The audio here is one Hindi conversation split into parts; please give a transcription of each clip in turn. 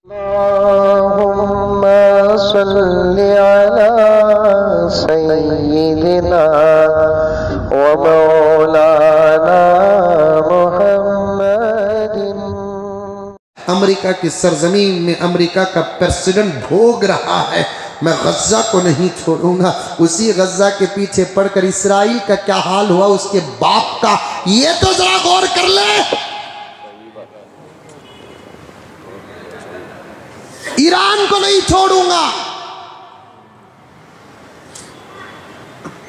अल्लाहुम्मा सल्लि अला सय्यिदिना व मौलाना मुहम्मदिन। अमेरिका की सरजमीन में अमेरिका का प्रेसिडेंट भोग रहा है, मैं गज्जा को नहीं छोड़ूंगा। उसी गज्जा के पीछे पड़कर इसराइल का क्या हाल हुआ उसके बाप का, ये तो जरा गौर कर ले। ईरान को नहीं छोड़ूंगा।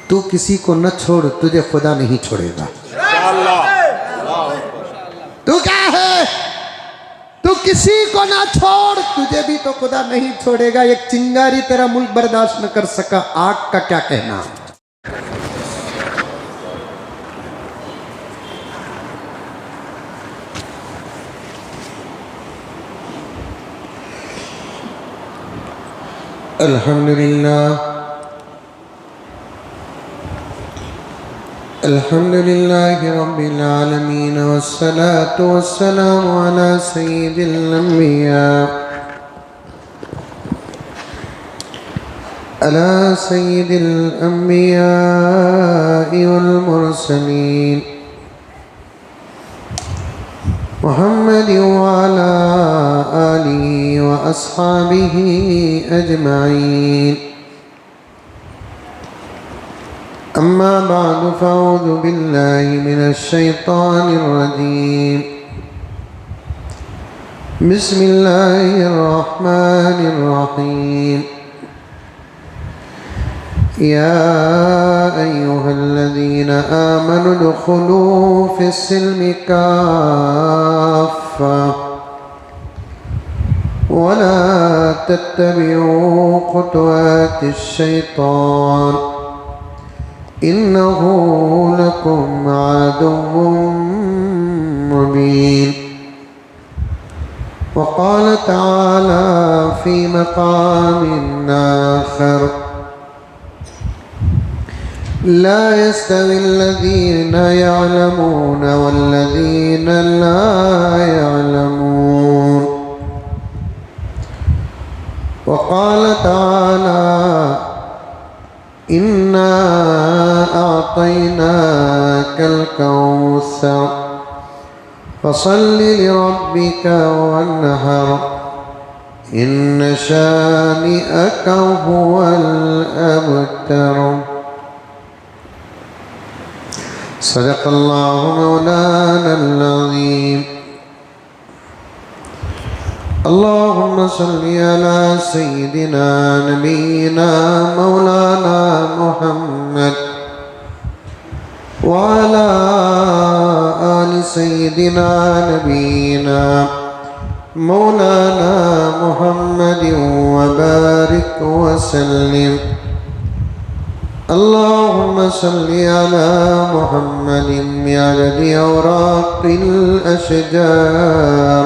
तू किसी को न छोड़, तुझे खुदा नहीं छोड़ेगा। तू क्या है? तू किसी को ना छोड़, तुझे भी तो खुदा नहीं छोड़ेगा। एक चिंगारी तेरा मुल्क बर्दाश्त न कर सका, आग का क्या कहना। अल्हम्दुलिल्लाह अल्हम्दुलिल्लाहि रब्बिल आलमीन वस्सलातु वस्सलामु अला सय्यिदिल अंबिया वल मुरसलीन मुहम्मद व अला आलिहि व अस्हाबिहि अजमाइन। अम्मा बादु फ़अऊज़ु बिल्लाहि मिनश शैतानिर रजीम। बिस्मिल्लाहिर रहमानिर रहीम। या अय्युहल्लज़ीना आमनु उदख़ुलू फ़िस्सिल्मि काफ़्फ़ा वला तत्तबिऊ ख़ुतवातिश शैतान इन्नहु लकुम अदुव्वुम मुबीन। वक़ाल तआला फ़ी मक़ामिन आख़र ला यस्तविल्लज़ीना यअलमून वल्लज़ीना ला यअलमून। वक़ाल तआला इन्ना अअतैनाकल कौसर फसल्लि लिरब्बिका वन्हर इन्न शानिअक हुवल अबतर। सदक़ल्लाहु मौलानल अज़ीम। अल्लाहुम्मा सल्लि अला सय्यिदिना नबीना मौलाना मुहम्मद व अला आलि सय्यिदिना नबीना मौलाना मुहम्मद व बारिक व सल्लिम। अल्लाहुम्मा सल्लि अला मुहम्मदिन बिअददि औराक़िल अशजार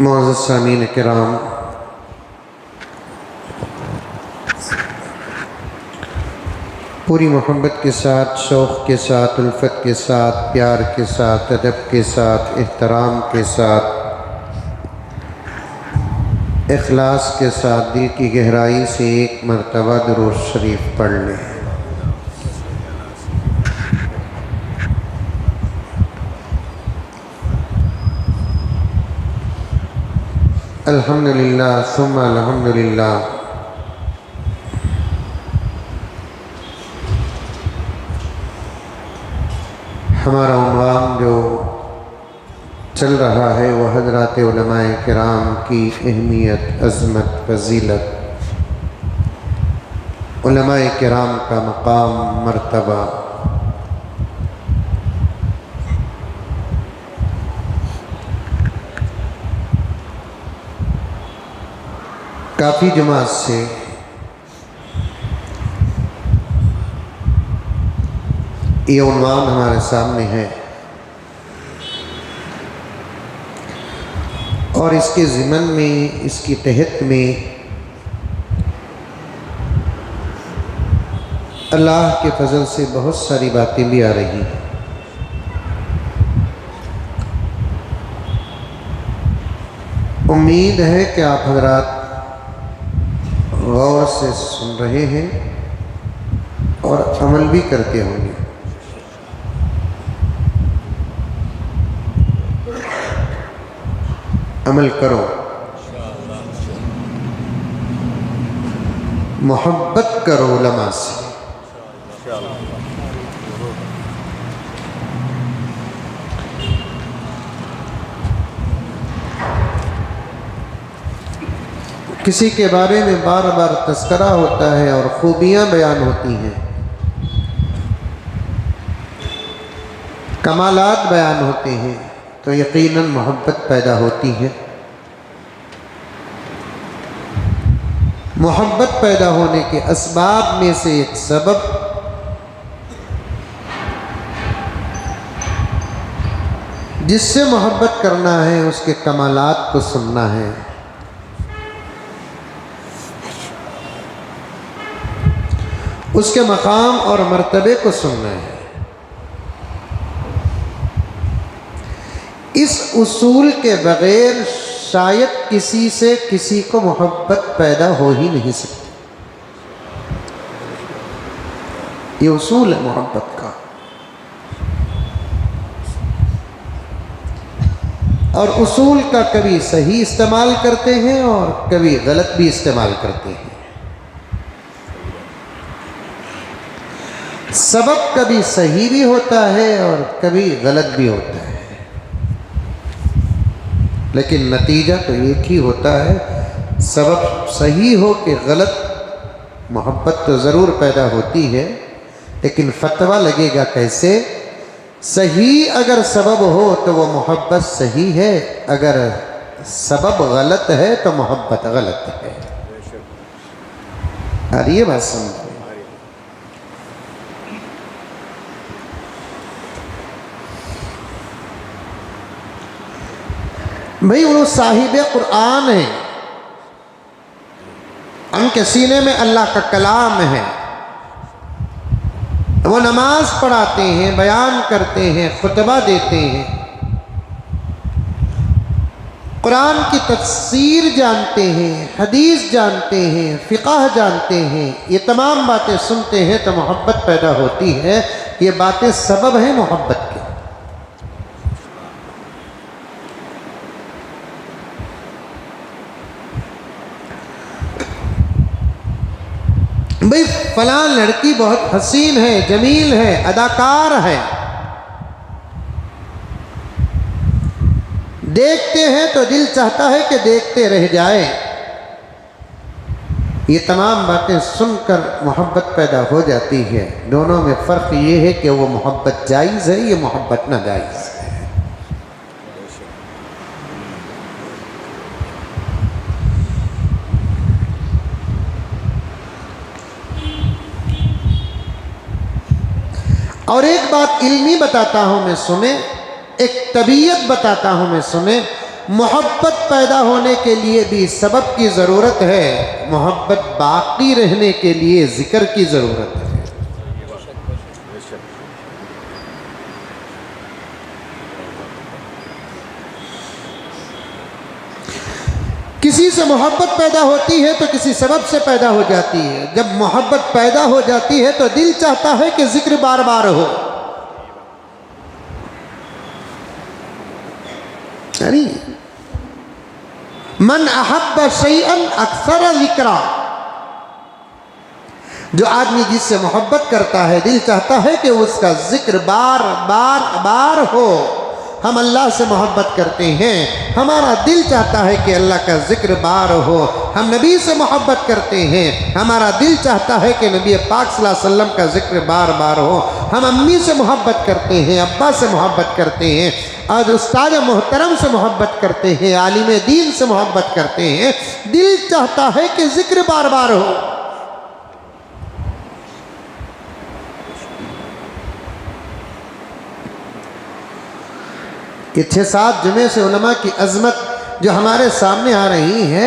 मुअज़्ज़ज़ सामीन किराम, पूरी मोहब्बत के साथ, शौक़ के साथ, उल्फत के साथ, प्यार के साथ, अदब के साथ, एहतराम के साथ, इखलास के साथ, दिल की गहराई से एक मरतबा दुरूद शरीफ पढ़ लें। अल्हम्दुलिल्लाह सुम्मा अल्हम्दुलिल्लाह। हमारा उन्वान जो चल रहा है वह हज़रात उलमाए किराम की अहमियत, अज़मत, फ़ज़ीलत उलमाए किराम का मकाम मर्तबा काफ़ी जमात से ये उन्वान हमारे सामने है और इसके ज़िमन में, इसकी तहत में अल्लाह के फजल से बहुत सारी बातें भी आ रही हैं। उम्मीद है कि आप हजरात गौर से सुन रहे हैं और अमल भी करते होंगे। अमल करो, मोहब्बत करो उलमा से। किसी के बारे में बार बार तस्करा होता है और खूबियां बयान होती हैं, कमालात बयान होते हैं, तो यकीनन मोहब्बत पैदा होती है। मोहब्बत पैदा होने के असबाब में से एक सबब जिससे मोहब्बत करना है उसके कमालात को सुनना है। उसके मकाम और मर्तबे को सुनना है। इस उसूल के बगैर शायद किसी से किसी को मोहब्बत पैदा हो ही नहीं सकती। ये उसूल है मोहब्बत का। और उसूल का कभी सही इस्तेमाल करते हैं और कभी गलत भी इस्तेमाल करते हैं। सबब कभी सही भी होता है और कभी गलत भी होता है, लेकिन नतीजा तो एक ही होता है। सबब सही हो कि गलत, मोहब्बत तो ज़रूर पैदा होती है, लेकिन फतवा लगेगा कैसे। सही अगर सबब हो तो वो मोहब्बत सही है, अगर सबब गलत है तो मोहब्बत गलत है। और ये बात समझ भाई, वो साहिब कुरान है, उनके सीने में अल्लाह का कलाम है। वो नमाज पढ़ाते हैं, बयान करते हैं, खुतबा देते हैं, कुरान की तफसीर जानते हैं, हदीस जानते हैं, फ़िक़ह जानते हैं। ये तमाम बातें सुनते हैं तो मोहब्बत पैदा होती है। ये बातें सबब हैं मोहब्बत के। भाई फलां लड़की बहुत हसीन है, जमील है, अदाकार है, देखते हैं तो दिल चाहता है कि देखते रह जाए। ये तमाम बातें सुनकर मोहब्बत पैदा हो जाती है। दोनों में फ़र्क ये है कि वो मोहब्बत जायज़ है, ये मोहब्बत नाजायज़ है। और एक बात इल्मी बताता हूँ मैं सुने, एक तबीयत बताता हूँ मैं सुने। मोहब्बत पैदा होने के लिए भी सबब की ज़रूरत है, मोहब्बत बाकी रहने के लिए ज़िक्र की ज़रूरत है। किसी से मोहब्बत पैदा होती है तो किसी सबब से पैदा हो जाती है। जब मोहब्बत पैदा हो जाती है तो दिल चाहता है कि जिक्र बार बार हो। अरे मन अहब्ब शैअन अक्सर ज़िक्रा, जो आदमी जिससे मोहब्बत करता है दिल चाहता है कि उसका जिक्र बार बार बार हो। हम अल्लाह से मोहब्बत करते हैं, हमारा दिल चाहता है कि अल्लाह का जिक्र बार हो। हम नबी से मोहब्बत करते हैं, हमारा दिल चाहता है कि नबी पाक सल्लल्लाहु अलैहि वसल्लम का जिक्र बार बार हो। हम अम्मी से मोहब्बत करते हैं, अब्बा से मोहब्बत करते हैं, और उस्ताद मोहतरम से मोहब्बत करते हैं, आलिम दीन से मोहब्बत करते हैं। दिल चाहता है कि जिक्र बार बार हो। कि 6-7 जुमे से उलमा की अजमत जो हमारे सामने आ रही है,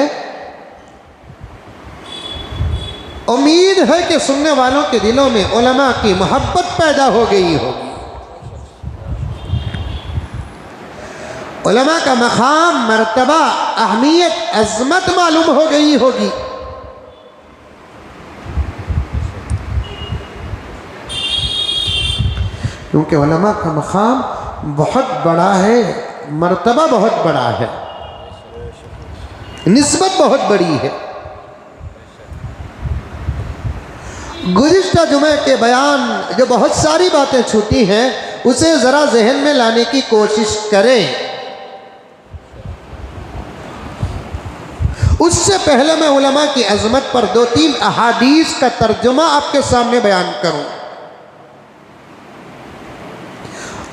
उम्मीद है कि सुनने वालों के दिलों में उलमा की मोहब्बत पैदा हो गई होगी। उलमा का मकाम, मर्तबा, अहमियत, अजमत मालूम हो गई होगी। क्योंकि उलमा का मकाम बहुत बड़ा है, मर्तबा बहुत बड़ा है, निस्बत बहुत बड़ी है। गुज़िश्ता जुमे के बयान जो बहुत सारी बातें छूटी हैं, उसे ज़रा जहन में लाने की कोशिश करें। उससे पहले मैं उलमा की अज़मत पर 2-3 अहादीस का तर्जुमा आपके सामने बयान करूं।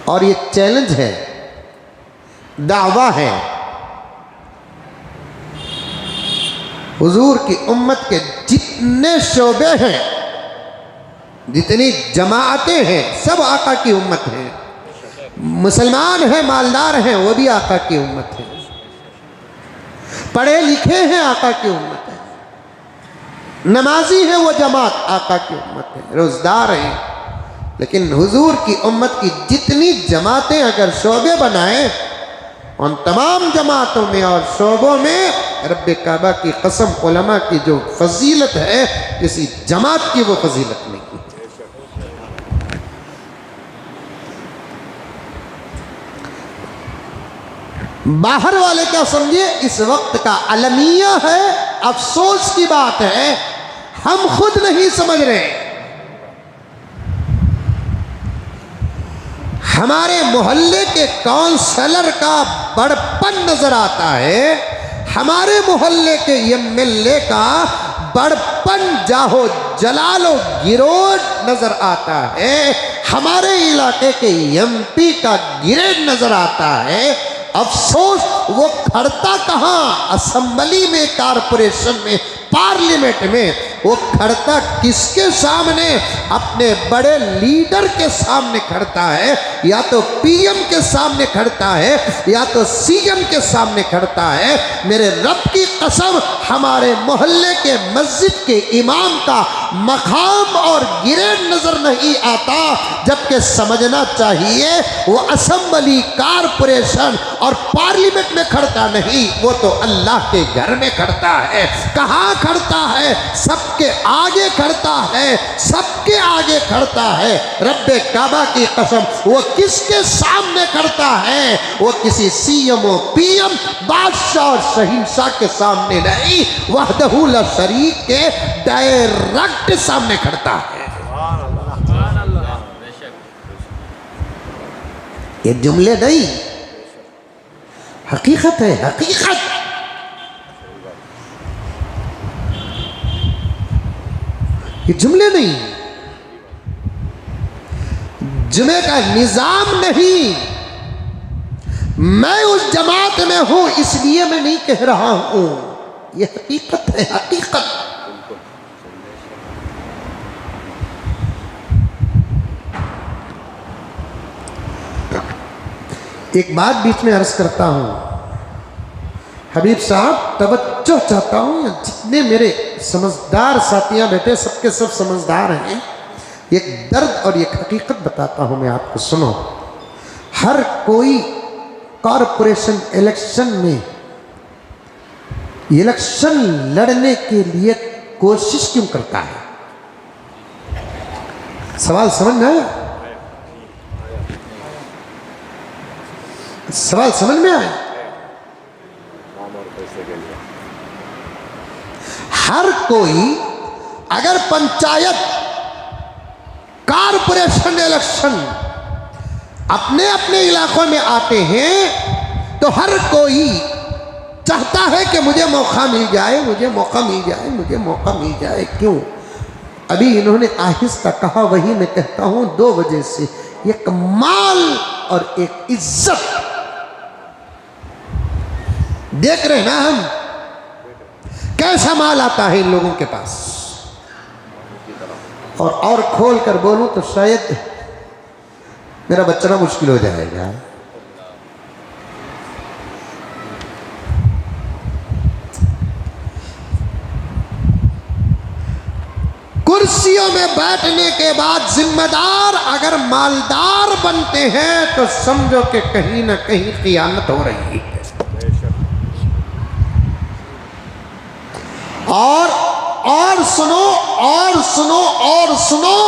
और ये चैलेंज है, दावा है। हुजूर की उम्मत के जितने शोबे हैं, जितनी जमाअतें हैं, सब आका की उम्मत है। मुसलमान हैं, मालदार हैं, वो भी आका की उम्मत है। पढ़े लिखे हैं, आका की उम्मत है। नमाजी है, वो जमात आका की उम्मत है। रोजदार हैं। लेकिन हुजूर की उम्मत की जितनी जमातें अगर शोबे बनाएं, उन तमाम जमातों में और शोबों में रब्बे काबा की कसम, उलमा की जो फजीलत है, किसी जमात की वो फजीलत नहीं है। बाहर वाले क्या समझे, इस वक्त का अलमिया है, अफसोस की बात है, हम खुद नहीं समझ रहे। हमारे मोहल्ले के काउंसलर का बड़पन नजर आता है, हमारे मोहल्ले के एमएलए का बड़पन, जाहो जलालो गिरोज नजर आता है, हमारे इलाके के एमपी का गिरेज नजर आता है। अफसोस, वो खड़ता कहाँ, असेंबली में, कारपोरेशन में, पार्लियामेंट में, वो खड़ता किसके सामने, अपने बड़े लीडर के सामने खड़ता है, या तो पीएम के सामने खड़ता है, या तो सीएम के सामने खड़ता है। मेरे रब की कसम, हमारे मोहल्ले के मस्जिद के इमाम का मकाम और गिरेड नजर नहीं आता। जबकि समझना चाहिए वो असेंबली, कारपोरेशन और पार्लियामेंट में खड़ता नहीं, वो तो अल्लाह के घर में खड़ता है। कहाँ खड़ता है? सबके आगे खड़ता है, सबके आगे खड़ता है। रब्बे काबा की कसम, वो किसके सामने खड़ता है? वो किसी सीएम, पीएम, बादशाह और शहींशाह के सामने नहीं, वहदहू ला शरीक के डायरेक्ट सामने खड़ता है। ये जुमले नहीं, हकीकत है, हकीकत। ये जुमले नहीं, जुमे का निजाम नहीं। मैं उस जमात में हूं, इसलिए मैं नहीं कह रहा हूं। ये हकीकत है, हकीकत। एक बात बीच में अर्ज करता हूं, हबीब साहब तवज्जो चाहता हूं, जितने मेरे समझदार साथियां बैठे, सबके सब समझदार हैं। एक दर्द और एक हकीकत बताता हूं मैं आपको, सुनो। हर कोई कॉरपोरेशन इलेक्शन में इलेक्शन लड़ने के लिए कोशिश क्यों करता है? सवाल समझ में आया? सवाल समझ में आया? हर कोई अगर पंचायत, कारपोरेशन इलेक्शन अपने अपने इलाकों में आते हैं, तो हर कोई चाहता है कि मुझे मौका मिल जाए, मुझे मौका मिल जाए, मुझे मौका मिल जाए। क्यों? अभी इन्होंने आहिस्ता कहा, वही मैं कहता हूं 2 वजह से, एक माल और एक इज्जत। देख रहे हैं ना हम कैसा माल आता है इन लोगों के पास। और खोल कर बोलूं तो शायद मेरा बचना मुश्किल हो जाएगा। कुर्सियों में बैठने के बाद जिम्मेदार अगर मालदार बनते हैं तो समझो कि कहीं ना कहीं खियानत हो रही है। और सुनो, और सुनो, और सुनो,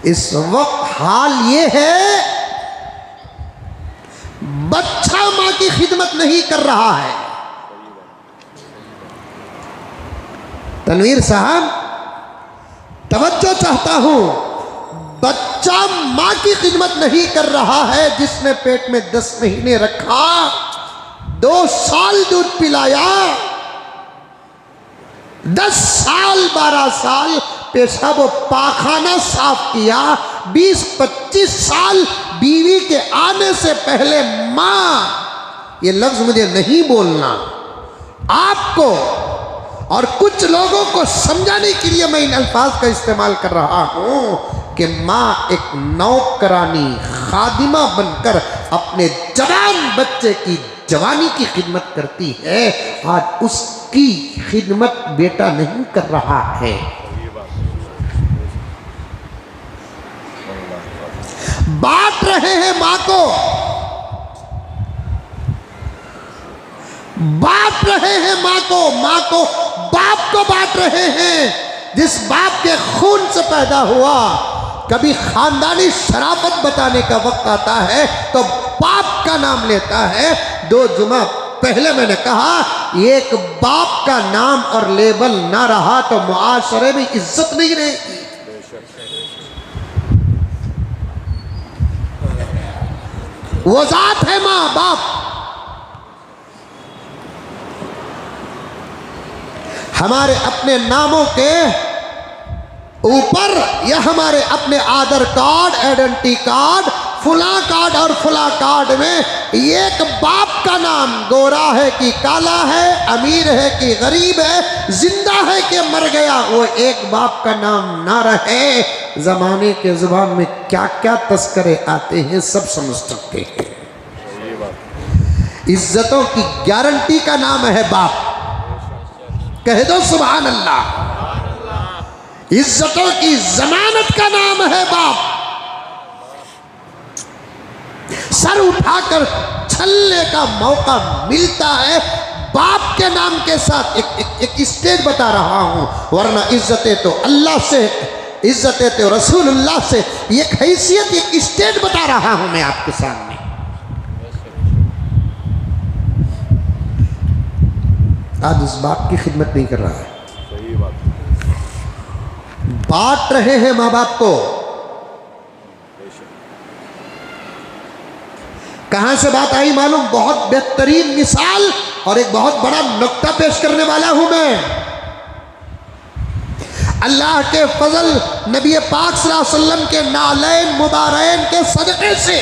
इस वक्त हाल ये है, बच्चा मां की खिदमत नहीं कर रहा है। तनवीर साहब, तवज्जो चाहता हूं, बच्चा मां की खिदमत नहीं कर रहा है। जिसने पेट में 10 महीने रखा, 2 साल दूध पिलाया, 10 साल 12 साल पेशाब व पाखाना साफ किया, 20-25 साल बीवी के आने से पहले मां, ये लफ्ज मुझे नहीं बोलना, आपको और कुछ लोगों को समझाने के लिए मैं इन अल्फाज का इस्तेमाल कर रहा हूं कि मां एक नौकरानी खादिमा बनकर अपने जवान बच्चे की जवानी की खिदमत करती है। आज उसकी खिदमत बेटा नहीं कर रहा है। बांट रहे हैं मां को, बांट रहे हैं मां को बाप को बांट रहे हैं। जिस बाप के खून से पैदा हुआ, कभी खानदानी शराफत बताने का वक्त आता है तो बाप का नाम लेता है। 2 जुमा पहले मैंने कहा, एक बाप का नाम और लेबल ना रहा तो मुआशरे में इज्जत नहीं रहेगी। वो जात है मां बाप। हमारे अपने नामों के ऊपर या हमारे अपने आधार कार्ड, आइडेंटिटी कार्ड, फुला कार्ड और फुला कार्ड में एक बाप का नाम, गोरा है कि काला है, अमीर है कि गरीब है, जिंदा है कि मर गया, वो एक बाप का नाम ना रहे। जमाने के जुबान में क्या क्या तस्करे आते हैं सब समझ सकते हैं। इज्जतों की गारंटी का नाम है बाप। कह दो सुभान अल्लाह। इज्जतों की जमानत का नाम है बाप। सर उठाकर छलने का मौका मिलता है बाप के नाम के साथ। एक स्टेज बता रहा हूं, वरना इज्जतें तो अल्लाह से, इज्जतें तो रसूलुल्लाह से, एक हैसियत, एक स्टेज बता रहा हूं मैं आपके सामने। आज उस बाप की खिदमत नहीं कर रहा है। सही बात। बांट रहे हैं माँ बाप को। कहां से बात आई मालूम? बहुत बेहतरीन मिसाल और एक बहुत बड़ा नुक्ता पेश करने वाला हूं मैं। अल्लाह के फजल, नबी पाक सल्लल्लाहु अलैहि वसल्लम के नालैन मुबारैन के सदक़े से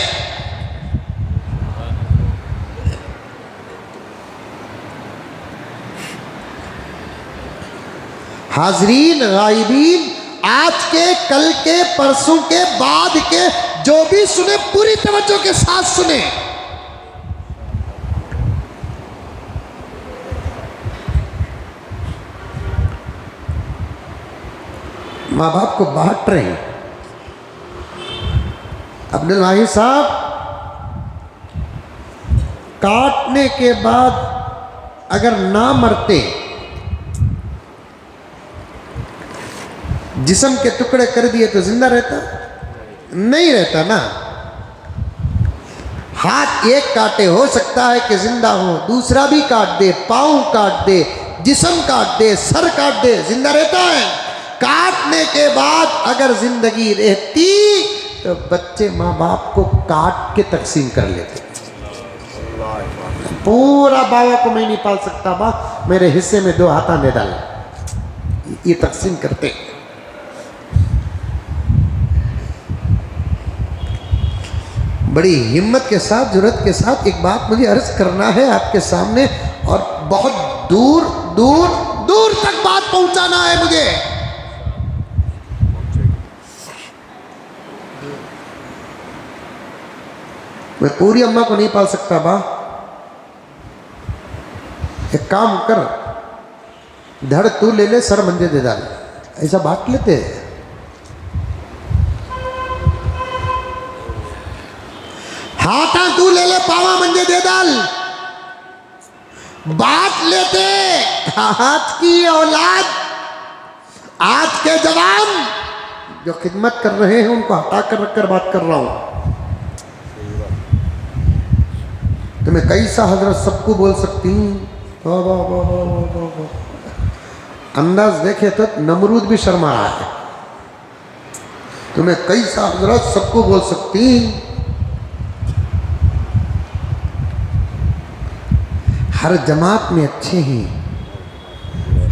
हाजरीन, गायबीन, आज के, कल के, परसों के, बाद के, जो भी सुने पूरी तवज्जो के साथ सुने। माँ बाप को बांट रहे हैं। अब्दुल वाहिद साहब, काटने के बाद अगर ना मरते, जिस्म के टुकड़े कर दिए तो जिंदा रहता? नहीं रहता ना। हाथ एक काटे, हो सकता है कि जिंदा हो, दूसरा भी काट दे, पाँव काट दे, जिस्म काट दे, सर काट दे, जिंदा रहता है। काटने के बाद अगर जिंदगी रहती तो बच्चे माँ बाप को काट के तकसीम कर लेते। पूरा बाबा को मैं नहीं पाल सकता, बा मेरे हिस्से में 2 हाथा दे डाल, ये तकसीम करते। बड़ी हिम्मत के साथ, जुर्रत के साथ एक बात मुझे अर्ज करना है आपके सामने, और बहुत दूर दूर दूर तक बात पहुंचाना है मुझे। मैं पूरी अम्मा को नहीं पाल सकता बा, एक काम कर, धड़ तू ले ले, सर मंजे दे डाल, ऐसा बांट लेते हैं। हाथा तू ले ले, पावा मंजे दे डाल, बांट लेते। आज की औलाद, आज के जवान जो खिदमत कर रहे हैं उनको हटा कर रखकर बात कर रहा हूं। तुम्हें कैसा हजरत सबको बोल सकती हूँ, अंदाज देखे तो नमरूद भी शर्मा रहा है। तुम्हें कैसा हजरत सबको बोल सकती, हर जमात में अच्छे हैं,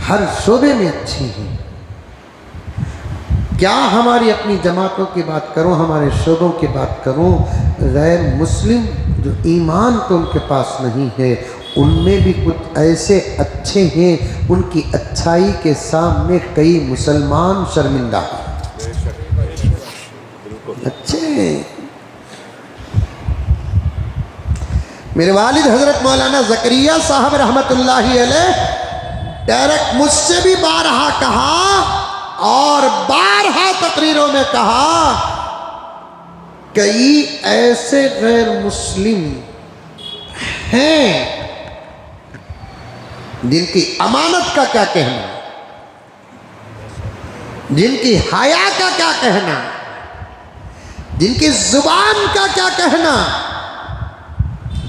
हर शोबे में अच्छे हैं। क्या हमारी अपनी जमातों की बात करूं, हमारे शोबों की बात करूं, गैर मुस्लिम जो ईमान तो उनके पास नहीं है, उनमें भी कुछ ऐसे अच्छे हैं, उनकी अच्छाई के सामने कई मुसलमान शर्मिंदा हैं। अच्छे मेरे वालिद हजरत मौलाना ज़करिया साहब रहमतुल्लाहि अलैह डायरेक्ट मुझसे भी बारहा कहा और बारहा तकरीरों में कहा, कई ऐसे गैर मुस्लिम हैं जिनकी अमानत का क्या कहना, जिनकी हया का क्या कहना, जिनकी जुबान का क्या कहना,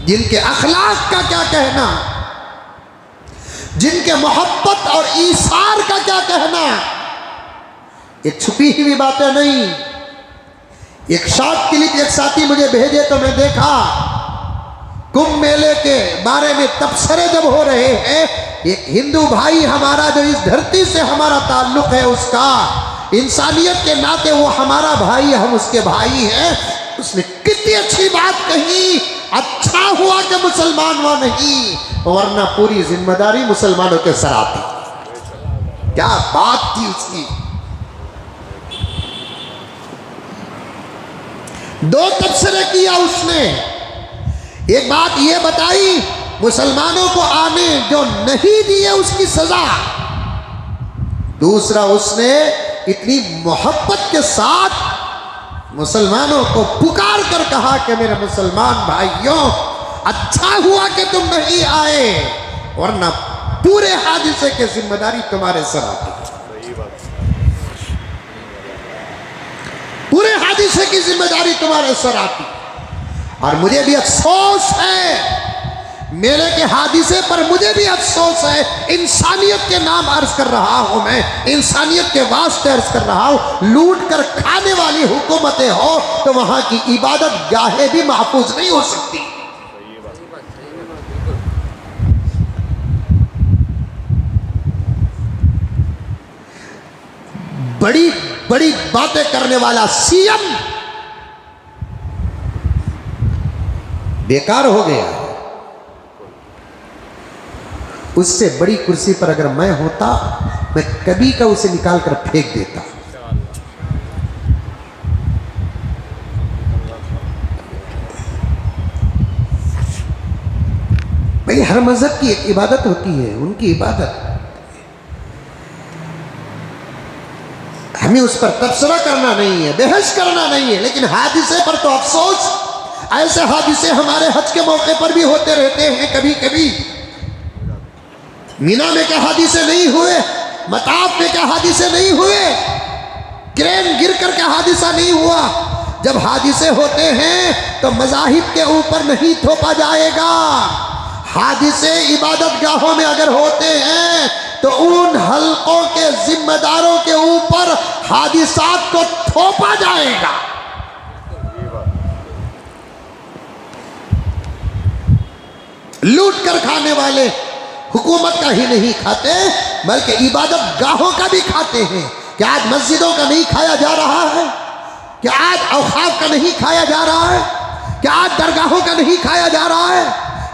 जिनके अखलाक का क्या कहना, जिनके मोहब्बत और ईसार का क्या कहना। एक छुपी हुई बातें नहीं, एक शॉर्ट क्लिप एक साथी मुझे भेजे तो मैं देखा, कुंभ मेले के बारे में तबसरे जब हो रहे हैं, एक हिंदू भाई हमारा जो इस धरती से हमारा ताल्लुक है, उसका इंसानियत के नाते वो हमारा भाई, हम उसके भाई हैं, उसने कितनी अच्छी बात कही। अच्छा हुआ कि मुसलमान वो नहीं, वरना पूरी जिम्मेदारी मुसलमानों के सर आती। क्या बात थी उसकी। 2 तबसरे किया उसने। एक बात ये बताई, मुसलमानों को आने जो नहीं दिए उसकी सजा। दूसरा, उसने इतनी मोहब्बत के साथ मुसलमानों को पुकार कर कहा कि मेरे मुसलमान भाइयों, अच्छा हुआ कि तुम नहीं आए, वरना पूरे हादिसे की जिम्मेदारी तुम्हारे सर आती। पूरे हादिसे की जिम्मेदारी तुम्हारे सर आती। और मुझे भी अफसोस है, मेले के हादिसे पर मुझे भी अफसोस है। इंसानियत के नाम अर्ज कर रहा हूं मैं, इंसानियत के वास्ते अर्ज कर रहा हूं। लूट कर खाने वाली हुकूमतें हो तो वहां की इबादत गाहें भी महफूज नहीं हो सकती। बड़ी बड़ी बातें करने वाला सीएम बेकार हो गया। उससे बड़ी कुर्सी पर अगर मैं होता, मैं कभी का उसे निकाल कर फेंक देता। भाई, हर मजहब की एक इबादत होती है, उनकी इबादत, हमें उस पर तबसरा करना नहीं है, बहस करना नहीं है। लेकिन हादिसे पर तो अफसोस, ऐसे हादिसे हमारे हज के मौके पर भी होते रहते हैं। कभी कभी मीना में क्या हादिसे नहीं हुए, मताफ में क्या हादिसे नहीं हुए, क्रेन गिरकर क्या हादिसा नहीं हुआ। जब हादिसे होते हैं तो मज़ाहिब के ऊपर नहीं थोपा जाएगा। हादिसे इबादत गाहों में अगर होते हैं तो उन हल्कों के जिम्मेदारों के ऊपर हादिसात को थोपा जाएगा। लूट कर खाने वाले हुकूमत का ही नहीं खाते बल्कि इबादत गाहों का भी खाते हैं। क्या आज मस्जिदों का नहीं खाया जा रहा है? क्या आज औखाफ का नहीं खाया जा रहा है? क्या आज दरगाहों का नहीं खाया जा रहा है?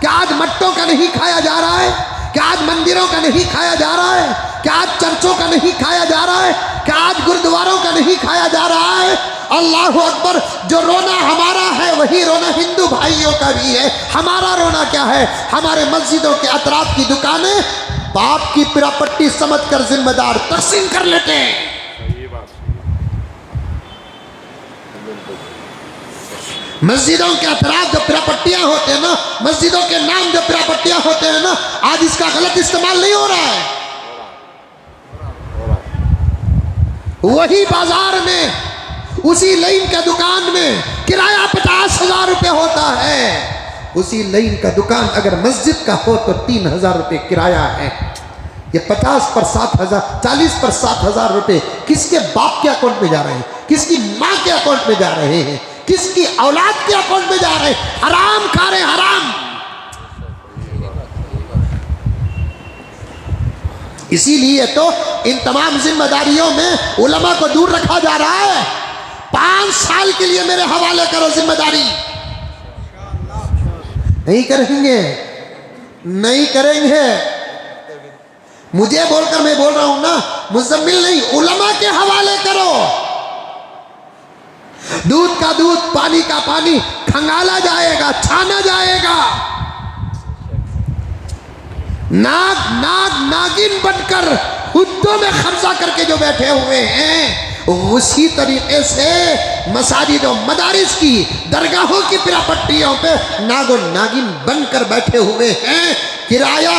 क्या आज मट्टों का नहीं खाया जा रहा है? क्या आज मंदिरों का नहीं खाया जा रहा है? क्या आज चर्चों का नहीं खाया जा रहा है? क्या आज गुरुद्वारों का नहीं खाया जा रहा है? अल्लाह अकबर। जो रोना हमारा है वही रोना हिंदू भाइयों का भी है। हमारा रोना क्या है? हमारे मस्जिदों के अतराफ की दुकानें बाप की पिरापट्टी समझकर जिम्मेदार तकसीम कर लेते हैं। मस्जिदों के अतराफ जो पिरापट्टियां होते हैं ना, मस्जिदों के नाम जो पिरापट्टियां होते हैं ना, आज इसका गलत इस्तेमाल नहीं हो रहा है। वही बाजार में उसी लाइन का दुकान में किराया 50,000 रुपये होता है। उसी लाइन का दुकान अगर मस्जिद का हो तो 3,000 रुपये किराया है। ये 50 पर 7,000, 40 पर 7,000 रुपये किसके बाप के अकाउंट में जा रहे हैं? किसकी माँ के अकाउंट में जा रहे हैं? किसकी औलाद के अकाउंट में जा रहे हैं? हराम खा रहे, हराम। इसीलिए तो इन तमाम जिम्मेदारियों में उलमा को दूर रखा जा रहा है। 5 साल के लिए मेरे हवाले करो जिम्मेदारी। नहीं करेंगे, नहीं करेंगे। मुझे बोलकर मैं बोल रहा हूं ना, मुजम्मिल नहीं, उलमा के हवाले करो। दूध का दूध, पानी का पानी खंगाला जाएगा, छाना जाएगा। नाग नाग नागिन बनकर हुद्दों में कब्जा करके जो बैठे हुए हैं, उसी तरीके से मसाजिद और मदारिस की दरगाहों की पिरापट्टियों पे नागो नागिन बनकर बैठे हुए हैं। किराया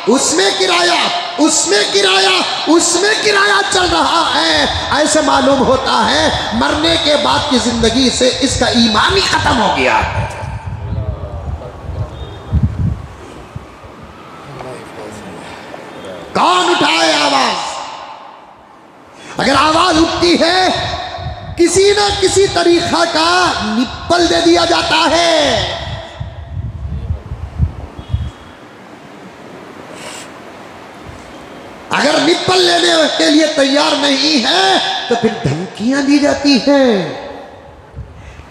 उसमें किराया, उसमें किराया, उसमें किराया चल रहा है। ऐसे मालूम होता है मरने के बाद की जिंदगी से इसका ईमान ही खत्म हो गया है। कौन उठाए आवाज? अगर आवाज उठती है किसी न किसी तरीका का निप्पल दे दिया जाता है। अगर निप्पल लेने के लिए तैयार नहीं है तो फिर धमकियां दी जाती हैं,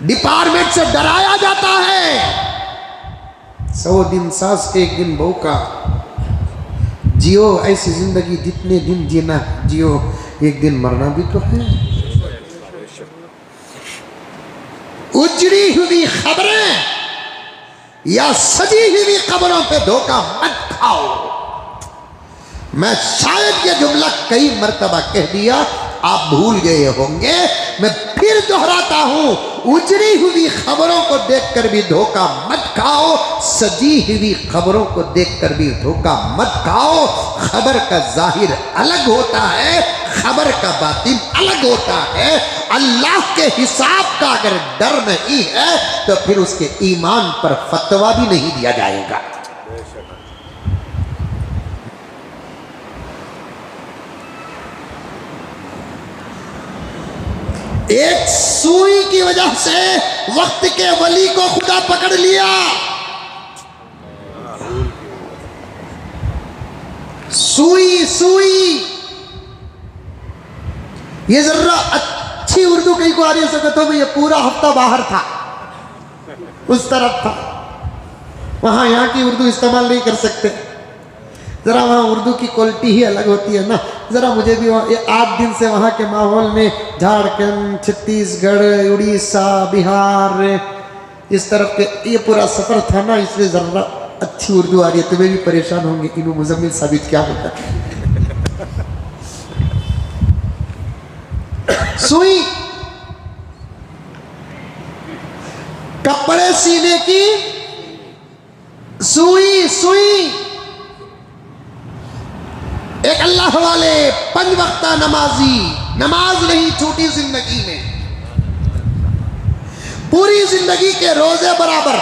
डिपार्टमेंट से डराया जाता है। 100 दिन सास, 1 दिन बहू का। जियो ऐसी जिंदगी, जितने दिन जीना जियो, एक दिन मरना भी तो है। उजड़ी हुई खबरें या सजी हुई खबरों पे धोखा मत खाओ। मैं शायद ये जुमला कई मर्तबा कह दिया, आप भूल गए होंगे। मैं फिर दोहराता हूं, उजड़ी हुई खबरों को देखकर भी धोखा मत खाओ, सजी हुई खबरों को देखकर भी धोखा मत खाओ। खबर का जाहिर अलग होता है, खबर का बातिन अलग होता है। अल्लाह के हिसाब का अगर डर नहीं है तो फिर उसके ईमान पर फतवा भी नहीं दिया जाएगा। एक सुई की वजह से वक्त के वली को खुदा पकड़ लिया। सुई सुई, ये जरा अच्छी उर्दू कहीं को आ नहीं सकता तो मैं ये पूरा हफ्ता बाहर था, उस तरफ था, वहां यहां की उर्दू इस्तेमाल नहीं कर सकते। जरा वहाँ उर्दू की क्वालिटी ही अलग होती है ना। ज़रा मुझे भी 8 दिन से वहाँ के माहौल में, झारखंड, छत्तीसगढ़, उड़ीसा, बिहार, इस तरफ के ये पूरा सफ़र था ना, इसलिए ज़रा अच्छी उर्दू आ रही है। तुम्हें भी परेशान होंगे कि मुजम्मिल साबित क्या होता है। सुई, कपड़े सीने की सुई, सुई। एक अल्लाह वाले 5 वक्ता नमाजी, नमाज नहीं छूटी जिंदगी में, पूरी जिंदगी के रोजे बराबर,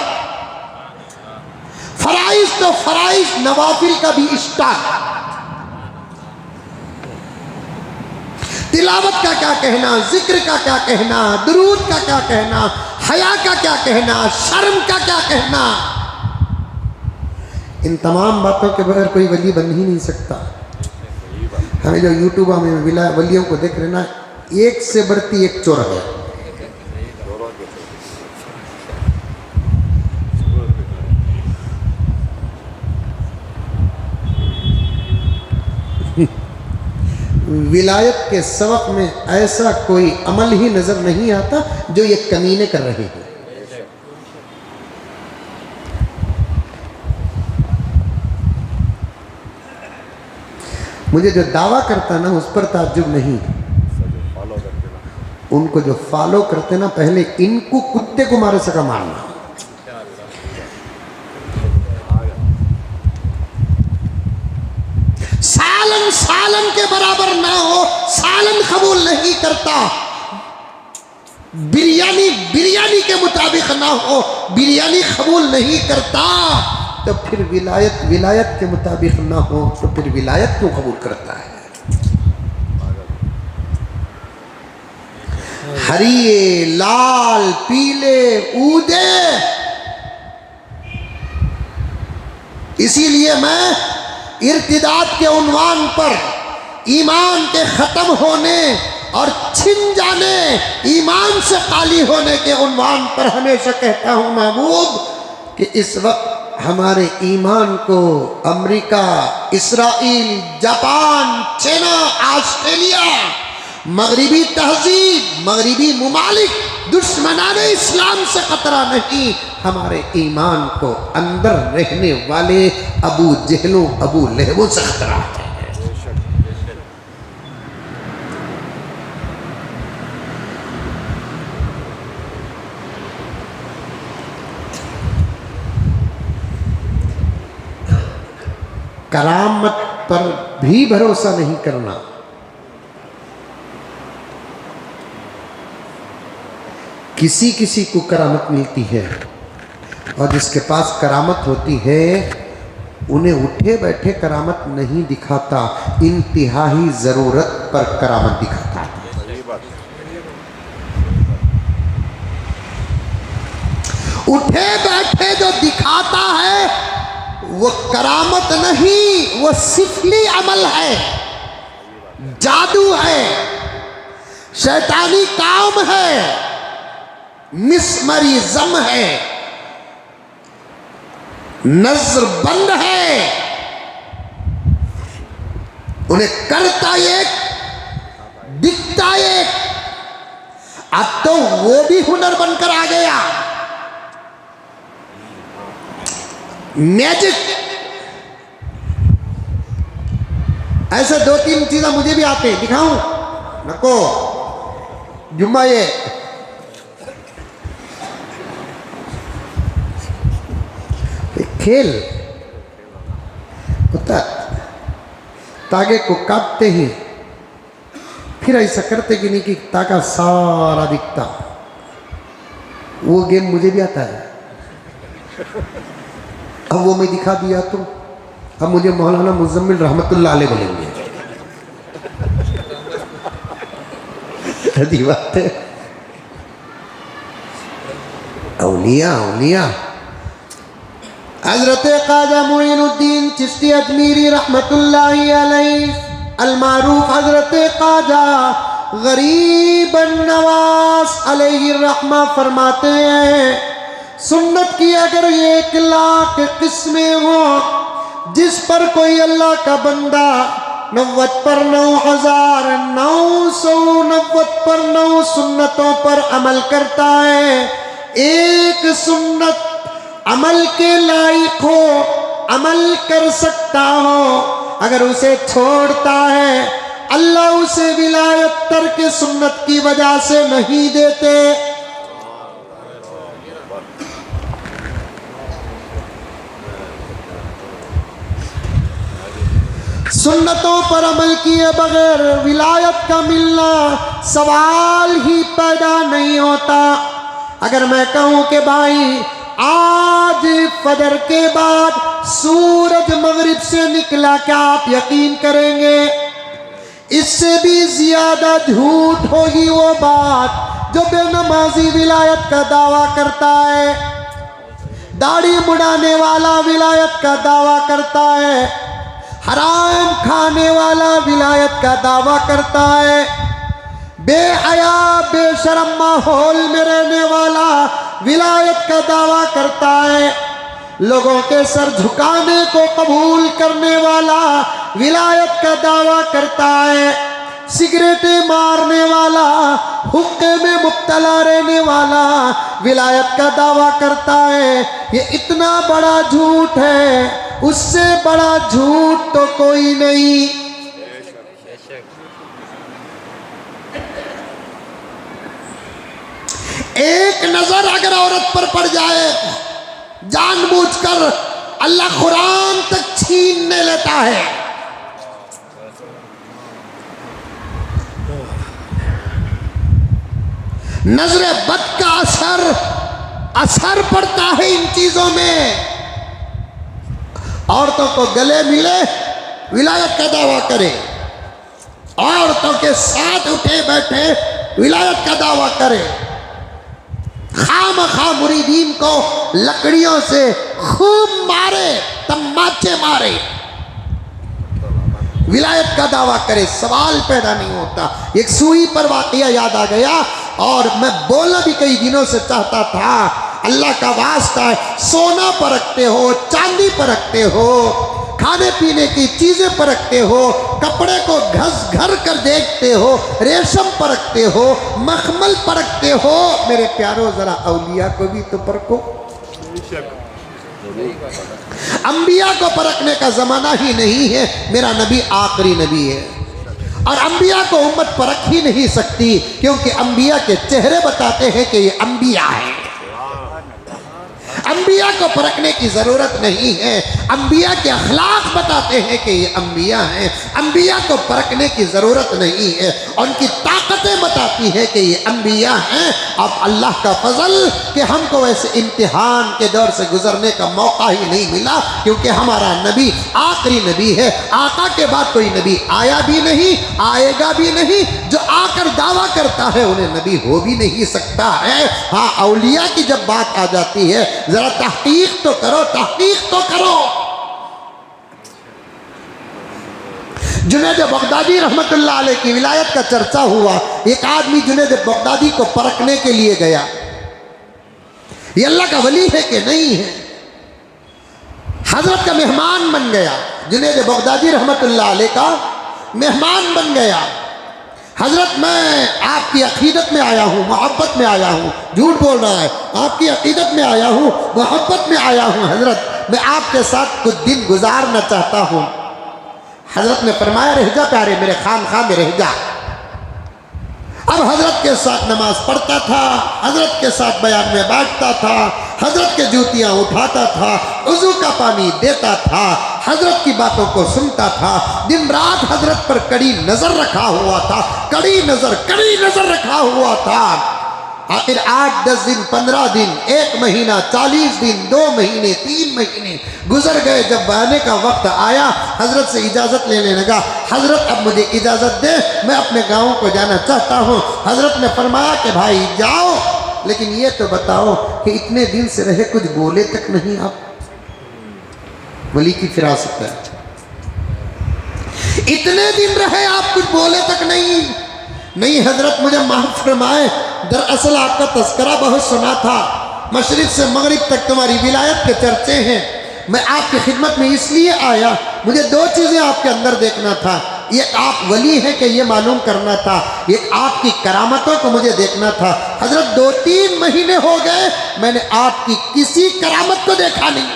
फराइज तो फराइज, नवाफिल का भी स्टाक। तिलावत का क्या कहना, जिक्र का क्या कहना, दुरूद का क्या कहना, हया का क्या कहना, शर्म का क्या कहना। इन तमाम बातों के बगैर कोई वली बन ही नहीं सकता। हमें जो यूट्यूब में वलियों को देख रहे ना, एक से बढ़ती एक चोर है। विलायत के सबक में ऐसा कोई अमल ही नजर नहीं आता जो ये कमीने कर रहे हैं। मुझे जो दावा करता ना उस पर ताज्जुब नहीं, उनको जो फॉलो करते ना, पहले इनको कुत्ते को मारे सका मारना। सालन सालन के बराबर ना हो, सालन कबूल नहीं करता। बिरयानी बिरयानी के मुताबिक ना हो, बिरयानी कबूल नहीं करता। तो फिर विलायत विलायत के मुताबिक ना हो तो फिर विलायत क्यों कबूल करता है? हरिये लाल पीले ऊदे। इसीलिए मैं इर्तिदाद के उन्वान पर, ईमान के ख़त्म होने और छिन जाने, ईमान से खाली होने के उन्वान पर हमेशा कहता हूँ महबूब कि इस वक्त हमारे ईमान को America, Israel, Japan, China, Australia, मगरिबी तहजीब, मगरिबी मुमालिक, दुश्मनाने इस्लाम से खतरा नहीं, हमारे ईमान को अंदर रहने वाले अबू जहलों, अबू लहबों से खतरा है। करामत पर भी भरोसा नहीं करना। किसी किसी को करामत मिलती है और जिसके पास करामत होती है उन्हें उठे बैठे करामत नहीं दिखाता, इंतहाई जरूरत पर करामत दिखाता है। उठे बैठे जो दिखाता है वो करामत नहीं, वो सिफली अमल है, जादू है, शैतानी काम है, मिसमरिज्म है, नजर बंद है। उन्हें करता एक, दिखता एक। अब तो वो भी हुनर बनकर आ गया, मैजिक। ऐसे दो तीन चीजें मुझे भी आते हैं, दिखाऊं? नको जुम्मा ये खेल होता, तागे को काटते ही फिर ऐसा करते कि नहीं कि ताका सारा दिखता। वो गेम मुझे भी आता है। अब वो मैं दिखा दिया तो अब मुझे मौलाना मुजम्मिल रहमतुल्लाह अलैह बोलेंगे। सही बात है। औलिया औलिया हजरत ख्वाजा मोइनुद्दीन चिश्ती अजमीरी रहमतुल्लाहि अलैह अल मारूफ हजरत ख्वाजा गरीब नवाज अलैहि रहमा फरमाते हैं, सुन्नत की अगर 1,00,000 किस्में हो, जिस पर कोई अल्लाह का बंदा 90 पर 9,990 पर 9 सुन्नतों पर अमल करता है, एक सुन्नत अमल के लायक हो, अमल कर सकता हो, अगर उसे छोड़ता है अल्लाह उसे विलायत तर्क सुन्नत की वजह से नहीं देते। सुन्नतों पर अमल किए बगैर विलायत का मिलना सवाल ही पैदा नहीं होता। अगर मैं कहूं कि भाई आज फजर के बाद सूरज मगरिब से निकला, क्या आप यकीन करेंगे? इससे भी ज्यादा झूठ होगी वो बात जो बेनमाजी विलायत का दावा करता है। दाढ़ी मुड़ाने वाला विलायत का दावा करता है, हराम खाने वाला विलायत का दावा करता है, बेहया बेशरम माहौल में रहने वाला विलायत का दावा करता है, लोगों के सर झुकाने को कबूल करने वाला विलायत का दावा करता है, सिगरेटें मारने वाला, हुक्के में मुब्तला रहने वाला विलायत का दावा करता है। ये इतना बड़ा झूठ है, उससे बड़ा झूठ तो कोई नहीं। एक नजर अगर औरत पर पड़ जाए, जानबूझकर अल्लाह कुरान तक छीनने लेता है। नजर बद का असर पड़ता है इन चीजों में। औरतों को गले मिले, विलायत का दावा करे, औरतों के साथ उठे बैठे विलायत का दावा करे, खामखा मुरीदीन को लकड़ियों से खूब मारे, तमाचे मारे, विलायत का दावा करे, सवाल पैदा नहीं होता। एक सुई पर वाकया याद आ गया और मैं बोलना भी कई दिनों से चाहता था। अल्लाह का वास्ता है, सोना परखते हो, चांदी परखते हो, खाने पीने की चीजें परखते हो, कपड़े को घस घर कर देखते हो, रेशम परखते हो, मखमल परखते हो, मेरे प्यारों जरा औलिया को भी तो परखो। अंबिया को परखने का जमाना ही नहीं है। मेरा नबी आखिरी नबी है और अंबिया को उम्मत परख ही नहीं सकती, क्योंकि अंबिया के चेहरे बताते हैं कि ये अंबिया है। अंबिया को परखने की जरूरत नहीं है, अंबिया के अखलाक बताते हैं कि ये अंबिया हैं। अंबिया को परखने की जरूरत नहीं है, उनकी ताकतें बताती है कि ये अंबिया हैं। अब अल्लाह का फजल कि हमको वैसे इम्तिहान के दौर से गुजरने का मौका ही नहीं मिला, क्योंकि हमारा नबी आखिरी नबी है। आका के बाद कोई नबी आया भी नहीं, आएगा भी नहीं। जो आकर दावा करता है उन्हें नबी हो भी नहीं सकता है। हाँ, औलिया की जब बात आ जाती है, जरा तहकीक तो करो, तहकीक तो करो। जुनैद बगदादी रहमतुल्लाह अलैह की विलायत का चर्चा हुआ। एक आदमी जुनैद बगदादी को परखने के लिए गया, ये अल्लाह का वली है कि नहीं है। हजरत का मेहमान बन गया, जुनैद बगदादी रहमतुल्लाह अलैह का मेहमान बन गया। हजरत, मैं आपकी अकीदत में आया हूँ, मोहब्बत में आया हूँ। झूठ बोल रहा है, आपकी अकीदत में आया हूँ, मोहब्बत में आया हूँ। हजरत, मैं आपके साथ कुछ दिन गुजारना चाहता हूँ। हजरत ने फरमाया, रह जा प्यारे, मेरे खामखा में रह जा। अब हजरत के साथ नमाज पढ़ता था, हजरत के साथ बयान में बैठता था, हजरत के जूतियाँ उठाता था, वज़ू का पानी देता था, हजरत की बातों को सुनता था। दिन रात हजरत पर कड़ी नजर रखा हुआ था, कड़ी नजर रखा हुआ था। आखिर 8-10 दिन, 15 दिन, 1 महीना, 40 दिन, 2 महीने, 3 महीने गुजर गए। जब बयाने का वक्त आया, हजरत से इजाज़त लेने लगा। हजरत, अब मुझे इजाज़त दे, मैं अपने गाँव को जाना चाहता हूँ। हजरत ने फरमाया कि भाई जाओ, लेकिन ये तो बताओ कि इतने दिन से रहे, कुछ बोले तक नहीं आप। वली की फिरासत है, इतने दिन रहे आप कुछ बोले तक नहीं। नहीं हजरत, मुझे माफ फरमाए, दरअसल आपका तस्करा बहुत सुना था, मशरिक से मगरिब तक तुम्हारी विलायत के चर्चे हैं। मैं आपकी खिदमत में इसलिए आया, मुझे 2 चीज़ें आपके अंदर देखना था। एक आप वली हैं कि ये मालूम करना था, एक आपकी करामतों को मुझे देखना था। हजरत, 2-3 महीने हो गए, मैंने आपकी किसी करामत को देखा नहीं।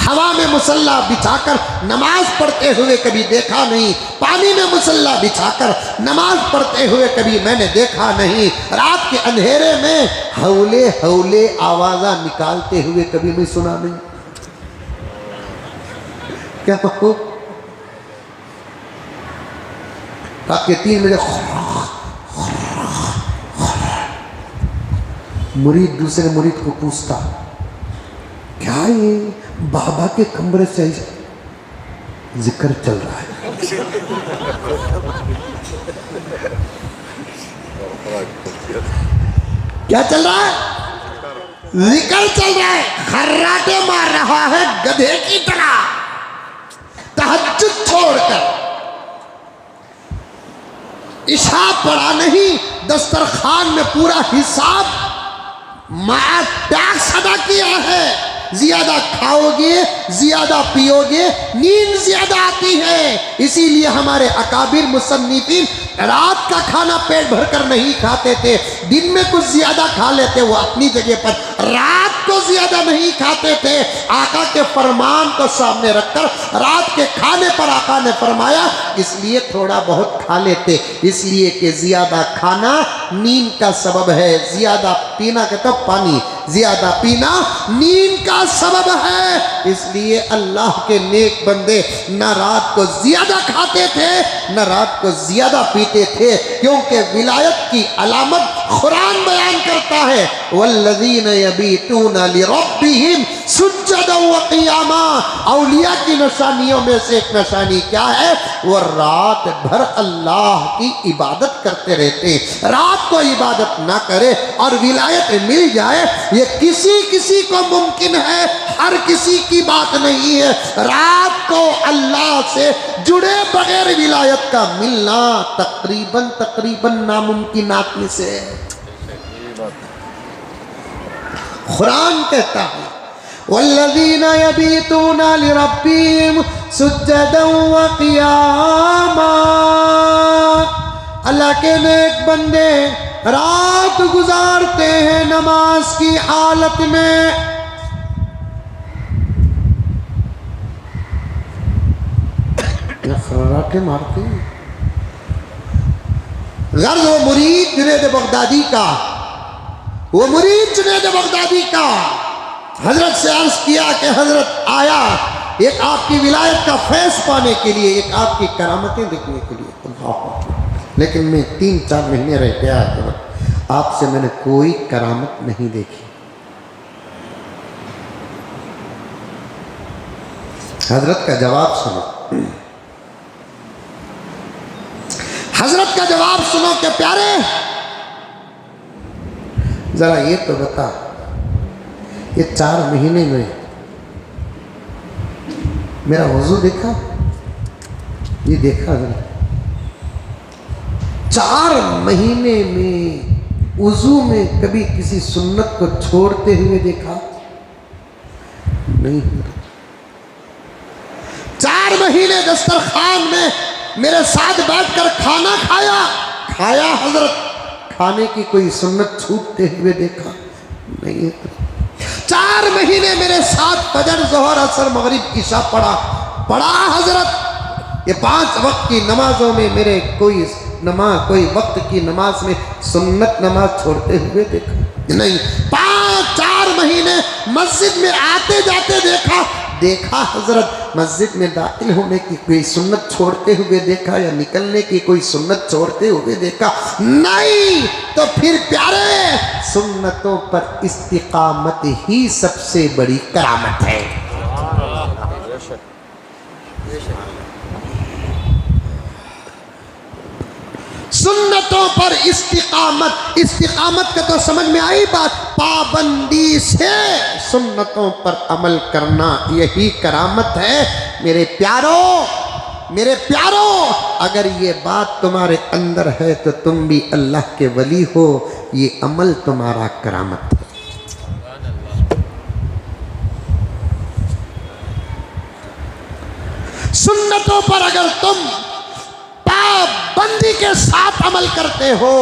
हवा में मुसल्ला बिछाकर नमाज पढ़ते हुए कभी देखा नहीं, पानी में मुसल्ला बिछाकर नमाज पढ़ते हुए कभी मैंने देखा नहीं, रात के अंधेरे में हौले हौले आवाज़ा निकालते हुए कभी मैं सुना नहीं। क्या पक्को? रात के 3 बजे मुरीद दूसरे मुरीद को पूछता, क्या ये बाबा के कमरे से जिक्र चल रहा है? क्या चल रहा है? निकल चल रहा है, खर्राटे मार रहा है गधे की तरह, तहज्जुद छोड़कर। इशा पड़ा नहीं, दस्तरखान में पूरा हिसाब मां टैक्स अदा किया है। ज्यादा खाओगे, ज्यादा पियोगे, नींद ज्यादा आती है। इसीलिए हमारे अकाबिर मुसन्निफीन रात का खाना पेट भरकर नहीं खाते थे, दिन में कुछ ज्यादा खा लेते वो अपनी जगह पर, रात को ज्यादा नहीं खाते थे। आका के फरमान को सामने रखकर रात के खाने पर आका ने फरमाया इसलिए थोड़ा बहुत खा लेते, इसलिए कि ज्यादा खाना नींद का सबब है, ज्यादा पीना कहता पानी, ज्यादा पीना नींद का सबब है। इसलिए अल्लाह के नेक बंदे न रात को ज्यादा खाते थे न रात को ज्यादा पीते थे, क्योंकि विलायत की अलामत कुरान बयान करता है वल्लज़ीना यबीतूना लिरब्बिहिम सुज्जदन व क़ियामा। औलिया की निशानियों में से एक निशानी क्या है? वो रात भर अल्लाह की इबादत करते रहते। रात को इबादत ना करे और विलायत मिल जाए ये किसी किसी को मुमकिन है, हर किसी की बात नहीं है। रात को अल्लाह से जुड़े बगैर विलायत का मिलना तकरीबन नामुमकिनात में से है। कुरान कहता है वल्लज़ीना यबीतूना लिरब्बिहिम सुज्जदन व क़ियामा। अल्लाह के नेक बंदे रात गुजारते हैं नमाज की हालत में। खर्राटे मारते हैं। गर्ज वो मुरीद जुनैद बगदादी का, वो मुरीद जुनैद बगदादी का हजरत से अर्ज किया कि हजरत आया एक आपकी विलायत का फैज़ पाने के लिए, एक आपकी करामतें देखने के लिए। लेकिन मैं 3-4 महीने रह गया, आपसे मैंने कोई करामत नहीं देखी। हजरत का जवाब सुनो, हजरत का जवाब सुनो कि प्यारे जरा ये तो बता, ये 4 महीने में मेरा वजू देखा? ये देखा जरा। 4 महीने में वजू में कभी किसी सुन्नत को छोड़ते हुए देखा? नहीं। 4 महीने दस्तरखान में मेरे साथ बैठकर खाना खाया हजरत, खाने की कोई सुन्नत छूटते हुए देखा? नहीं। 4 महीने मेरे साथ फजर, ज़ोहर, असर, मगरिब, इशा पढ़ा हजरत। ये 5 वक्त की नमाजों में मेरे कोई वक्त की नमाज में सुन्नत नमाज छोड़ते हुए देखा? नहीं। 5-4 महीने मस्जिद में आते जाते देखा हजरत। मस्जिद में दाखिल होने की कोई सुन्नत छोड़ते हुए देखा या निकलने की कोई सुन्नत छोड़ते हुए देखा? नहीं। तो फिर प्यारे सुन्नतों पर इस्तिकामत ही सबसे बड़ी करामत है। सुन्नतों पर इस्तिकामत का तो समझ में आई बात। पाबंदी से सुन्नतों पर अमल करना यही करामत है। मेरे प्यारो अगर ये बात तुम्हारे अंदर है तो तुम भी अल्लाह के वली हो। ये अमल तुम्हारा करामत है। सुन्नतों पर अगर तुम पाबंदी के साथ अमल करते हो,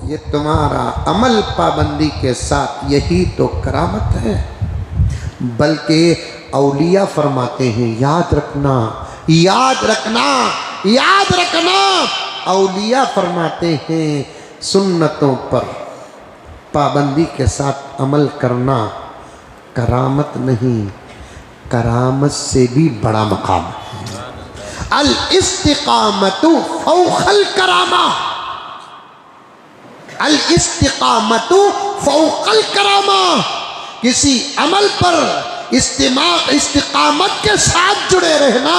ये तुम्हारा अमल पाबंदी के साथ, यही तो करामत है। बल्कि औलिया फरमाते हैं, याद रखना, औलिया फरमाते हैं सुन्नतों पर पाबंदी के साथ अमल करना करामत नहीं, करामत से भी बड़ा मकाम है। अल इस्तिकामतु फौकल करामा, अल इस्तिकामतु फौकल करामा। किसी अमल पर इस्तिकामत के साथ जुड़े रहना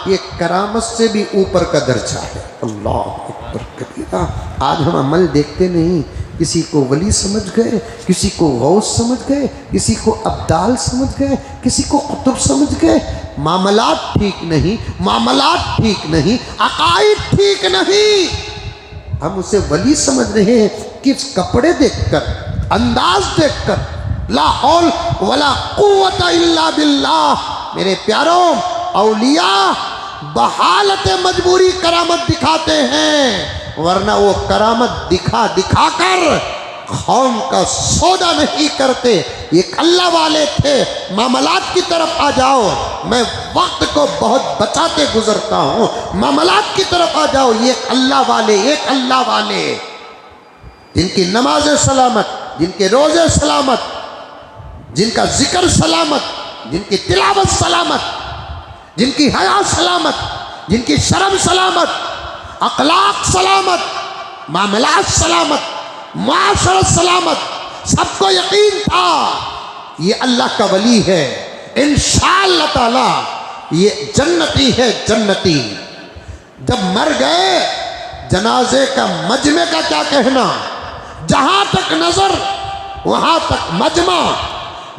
ये करामत से भी ऊपर का दर्जा है। अल्लाह अकबर कबीरा। आज हम अमल देखते नहीं, किसी को वली समझ गए, किसी को गौस समझ गए, किसी को अब्दाल समझ गए, किसी को कुतुब समझ गए। मामलात ठीक नहीं, मामलात ठीक नहीं, अकाइद ठीक नहीं। हम उसे वली समझ रहे हैं किस कपड़े देखकर, अंदाज देखकर। ला हौल वला कुव्वत इल्ला बिल्लाह। मेरे प्यारों, औलिया बहालत मजबूरी करामत दिखाते हैं, वरना वो करामत दिखा दिखा कर कौम का सौदा नहीं करते। ये अल्लाह वाले थे। मामलात की तरफ आ जाओ, मैं वक्त को बहुत बचाते गुजरता हूँ। मामलात की तरफ आ जाओ, ये अल्लाह वाले, एक अल्लाह वाले जिनकी नमाजें सलामत, जिनके रोजे सलामत, जिनका जिक्र सलामत, जिनकी तिलावत सलामत, जिनकी हया सलामत, जिनकी शर्म सलामत, अखलाक सलामत, मामलात सलामत, माशरत सलामत। सबको यकीन था ये अल्लाह का वली है, इंशाअल्लाह ताला ये जन्नती है, जन्नती। जब मर गए, जनाजे का मजमे का क्या कहना। जहां तक नजर वहां तक मजमा,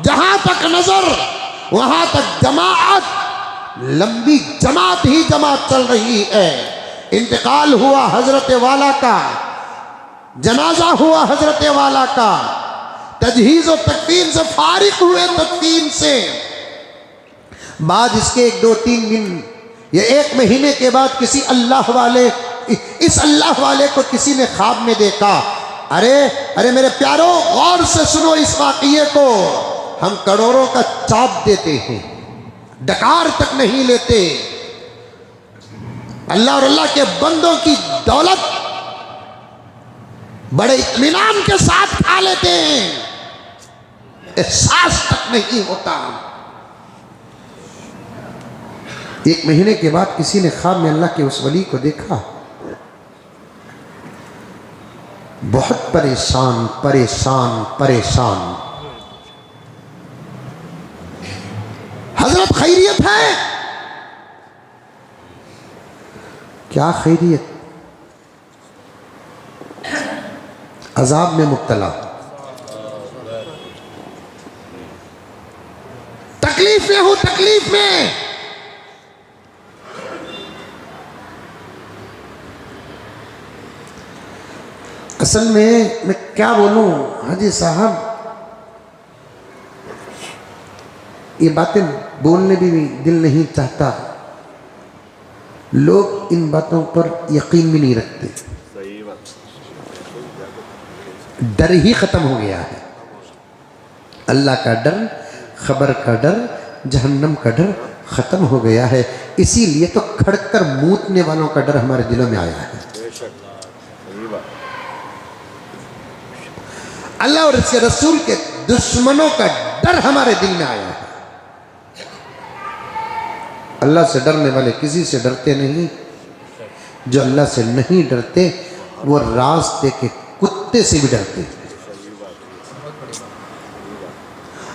जहां तक नजर वहां तक जमाअत, लंबी जमात ही जमात चल रही है। इंतकाल हुआ हजरत वाला का, जनाजा हुआ हजरत वाला का, तजहीज और तकफीन से फारिग हुए, तकफीन से बाद इसके 1-2-3 दिन या 1 महीने के बाद किसी अल्लाह वाले, इस अल्लाह वाले को किसी ने ख्वाब में देखा। अरे अरे मेरे प्यारों, गौर से सुनो इस वाक़ये को। हम करोड़ों का चाप देते हैं, डकार तक नहीं लेते। अल्लाह और अल्लाह के बंदों की दौलत बड़े इत्मीनान के साथ खा लेते हैं, एहसास तक नहीं होता। 1 महीने के बाद किसी ने ख्वाब में अल्लाह के उस वली को देखा, बहुत परेशान परेशान परेशान। हजरत खैरियत है? क्या खैरियत? अजाब में मुब्तला, तकलीफ में हूं, तकलीफ में। असल में मैं क्या बोलूं हाजी साहब, ये बातें बोलने भी दिल नहीं चाहता। लोग इन बातों पर यकीन भी नहीं रखते, डर ही खत्म हो गया है। अल्लाह का डर, खबर का डर, जहन्नम का डर खत्म हो गया है। इसीलिए तो खड़कर मूतने वालों का डर हमारे दिलों में आया है। अल्लाह और इसके रसूल के दुश्मनों का डर हमारे दिल में आया है। अल्लाह से डरने वाले किसी से डरते नहीं। जो अल्लाह से नहीं डरते वो रास्ते के कुत्ते से भी डरते।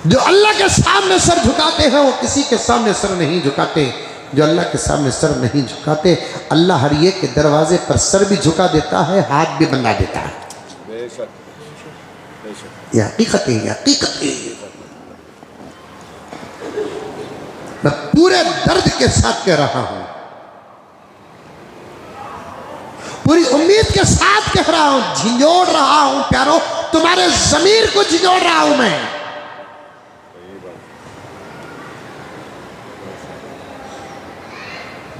जो अल्लाह के सामने सर झुकाते हैं वो किसी के सामने सर नहीं झुकाते। जो अल्लाह के सामने सर नहीं झुकाते, अल्लाह हर एक के दरवाजे पर सर भी झुका देता है, हाथ भी बंधा देता है। यह हकीकत है, यह हकीकत है। मैं पूरे दर्द के साथ कह रहा हूं, पूरी उम्मीद के साथ कह रहा हूं, झिंझोड़ रहा हूं प्यारो, तुम्हारे ज़मीर को झिंझोड़ रहा हूं मैं।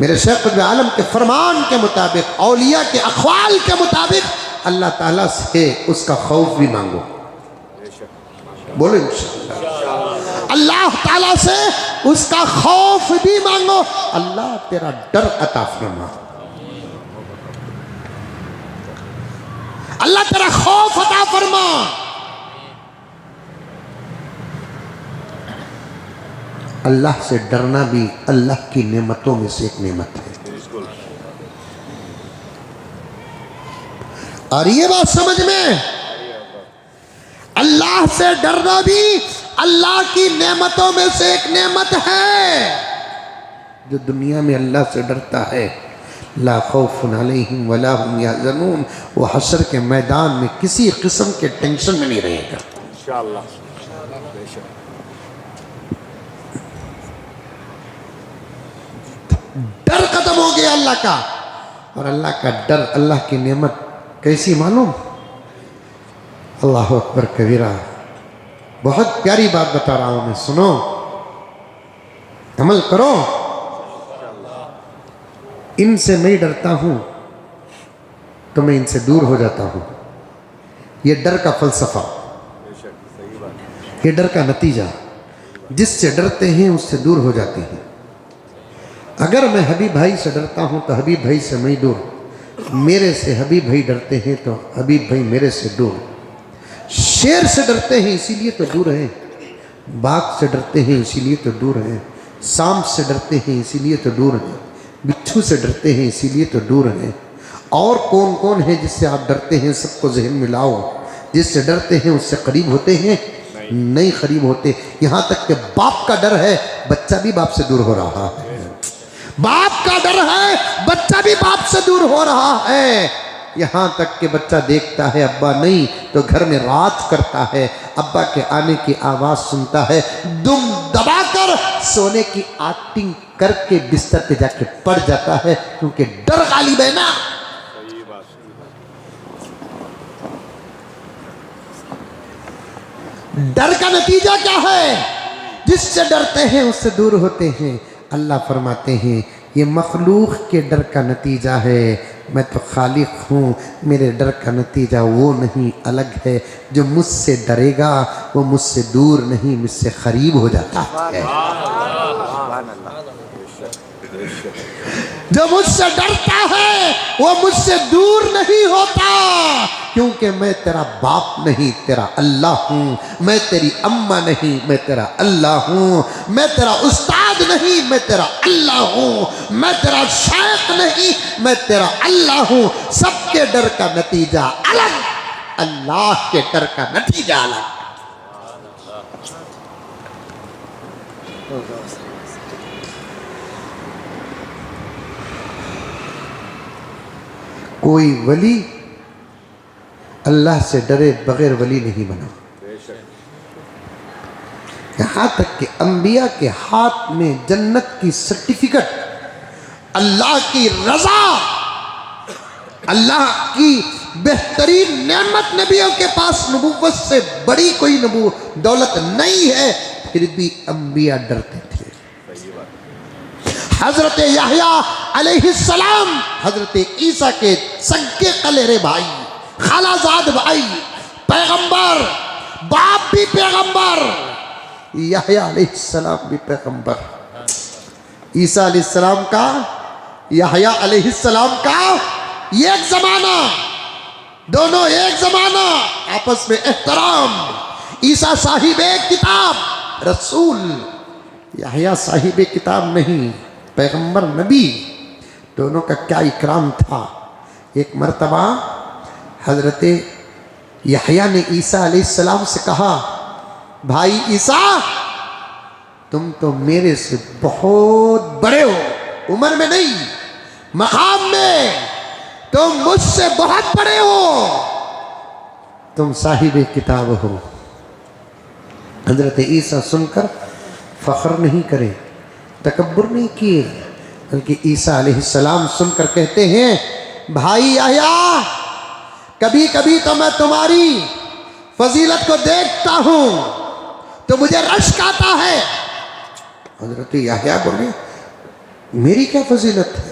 मेरे शेख कुतुब आलम के फरमान के मुताबिक, औलिया के अक़वाल के मुताबिक अल्लाह ताला से उसका खौफ भी मांगो। बोलो इंशाअल्लाह। अल्लाह ताला से उसका खौफ भी मांगो, अल्लाह तेरा डर अता फरमा, अल्लाह तेरा खौफ अता फरमा। अल्लाह से डरना भी अल्लाह की नेमतों में से एक नेमत है। और ये बात समझ में, अल्लाह से डरना भी अल्लाह की नेमतों में से एक नेमत है। जो दुनिया में अल्लाह से डरता है ला खौफुन अलैहिम वला हुम यहज़नून। वो हशर के मैदान में किसी किस्म के टेंशन में नहीं रहेगा इंशाअल्लाह। डर खत्म हो गया अल्लाह का। और अल्लाह का डर, अल्लाह की नेमत कैसी मालूम? अल्लाह अकबर कबीरा। बहुत प्यारी बात बता रहा हूं मैं, सुनो, अमल करो। इनसे मैं डरता हूं तो मैं इनसे दूर हो जाता हूं। ये डर का फलसफा, ये डर का नतीजा। जिससे डरते हैं उससे दूर हो जाते हैं। अगर मैं हबीब भाई से डरता हूं तो हबीब भाई से मैं दूर, मेरे से हबीब भाई डरते हैं तो हबीब भाई मेरे से दूर। शेर से डरते हैं इसीलिए तो दूर हैं, बाघ से डरते हैं इसीलिए तो दूर हैं, सांप से डरते हैं इसीलिए तो दूर हैं, बिच्छू से डरते हैं इसीलिए तो दूर हैं। और कौन कौन है जिससे आप डरते हैं? सबको जहन में लाओ। जिससे डरते हैं उससे करीब होते हैं? नहीं करीब होते। यहाँ तक कि बाप का डर है, बच्चा भी बाप से दूर हो रहा है। बाप का डर है, बच्चा भी बाप से दूर हो रहा है। यहाँ तक कि बच्चा देखता है अब्बा नहीं तो घर में रात करता है, अब्बा के आने की आवाज़ सुनता है, दुम दबाकर सोने की एक्टिंग करके बिस्तर पे जाके पड़ जाता है, क्योंकि डर गालिब है ना। डर का नतीजा क्या है? जिससे डरते हैं उससे दूर होते हैं। अल्लाह फरमाते हैं ये मखलूक के डर का नतीजा है, मैं तो खालिक हूँ, मेरे डर का नतीजा वो नहीं अलग है। जो मुझसे डरेगा वो मुझसे दूर नहीं, मुझसे करीब हो जाता है। जो मुझसे डरता है वो मुझसे दूर नहीं होता, क्योंकि मैं तेरा बाप नहीं, तेरा अल्लाह हूँ। मैं तेरी अम्मा नहीं, मैं तेरा अल्लाह हूँ। मैं तेरा उस्ताद नहीं, मैं तेरा अल्लाह हूँ। मैं तेरा शेख नहीं, मैं तेरा अल्लाह हूँ। सबके डर का नतीजा अलग, अल्लाह के डर का नतीजा अलग। कोई वली अल्लाह से डरे बगैर वली नहीं बना। यहाँ तक कि अंबिया के हाथ में जन्नत की सर्टिफिकेट, अल्लाह की रजा, अल्लाह की बेहतरीन नेमत, नबियों के पास नबूवत से बड़ी कोई दौलत नहीं है, फिर भी अंबिया डरते थे। हजरत याहया अलैहिस्सलाम, हजरत ईसा के सगे कलेरे भाई, खालाजाद भाई, पैगंबर, बाप भी पैगंबर, याहया अलैहिस्सलाम भी पैगंबर। ईसा अलैहिस्सलाम का, याहया अलैहिस्सलाम का एक जमाना, दोनों एक जमाना, आपस में एहतराम। ईसा साहिबे किताब रसूल, याहया साहिबे किताब नहीं, पैगंबर नबी, दोनों का क्या इकराम था। एक मर्तबा हजरत याहया ने ईसा अलैहिस्सलाम से कहा, भाई ईसा, तुम तो मेरे से बहुत बड़े हो, उम्र में नहीं मकाम में तुम मुझसे बहुत बड़े हो, तुम साहिबे किताब हो। हजरत ईसा सुनकर फख्र नहीं करे, तकब्बुर नहीं किए, बल्कि ईसा अलैहिस्सलाम सुनकर कहते हैं, भाई याहया, कभी कभी तो मैं तुम्हारी फजीलत को देखता हूं तो मुझे रश्क आता है। हजरत याहया बोले, मेरी क्या फजीलत है?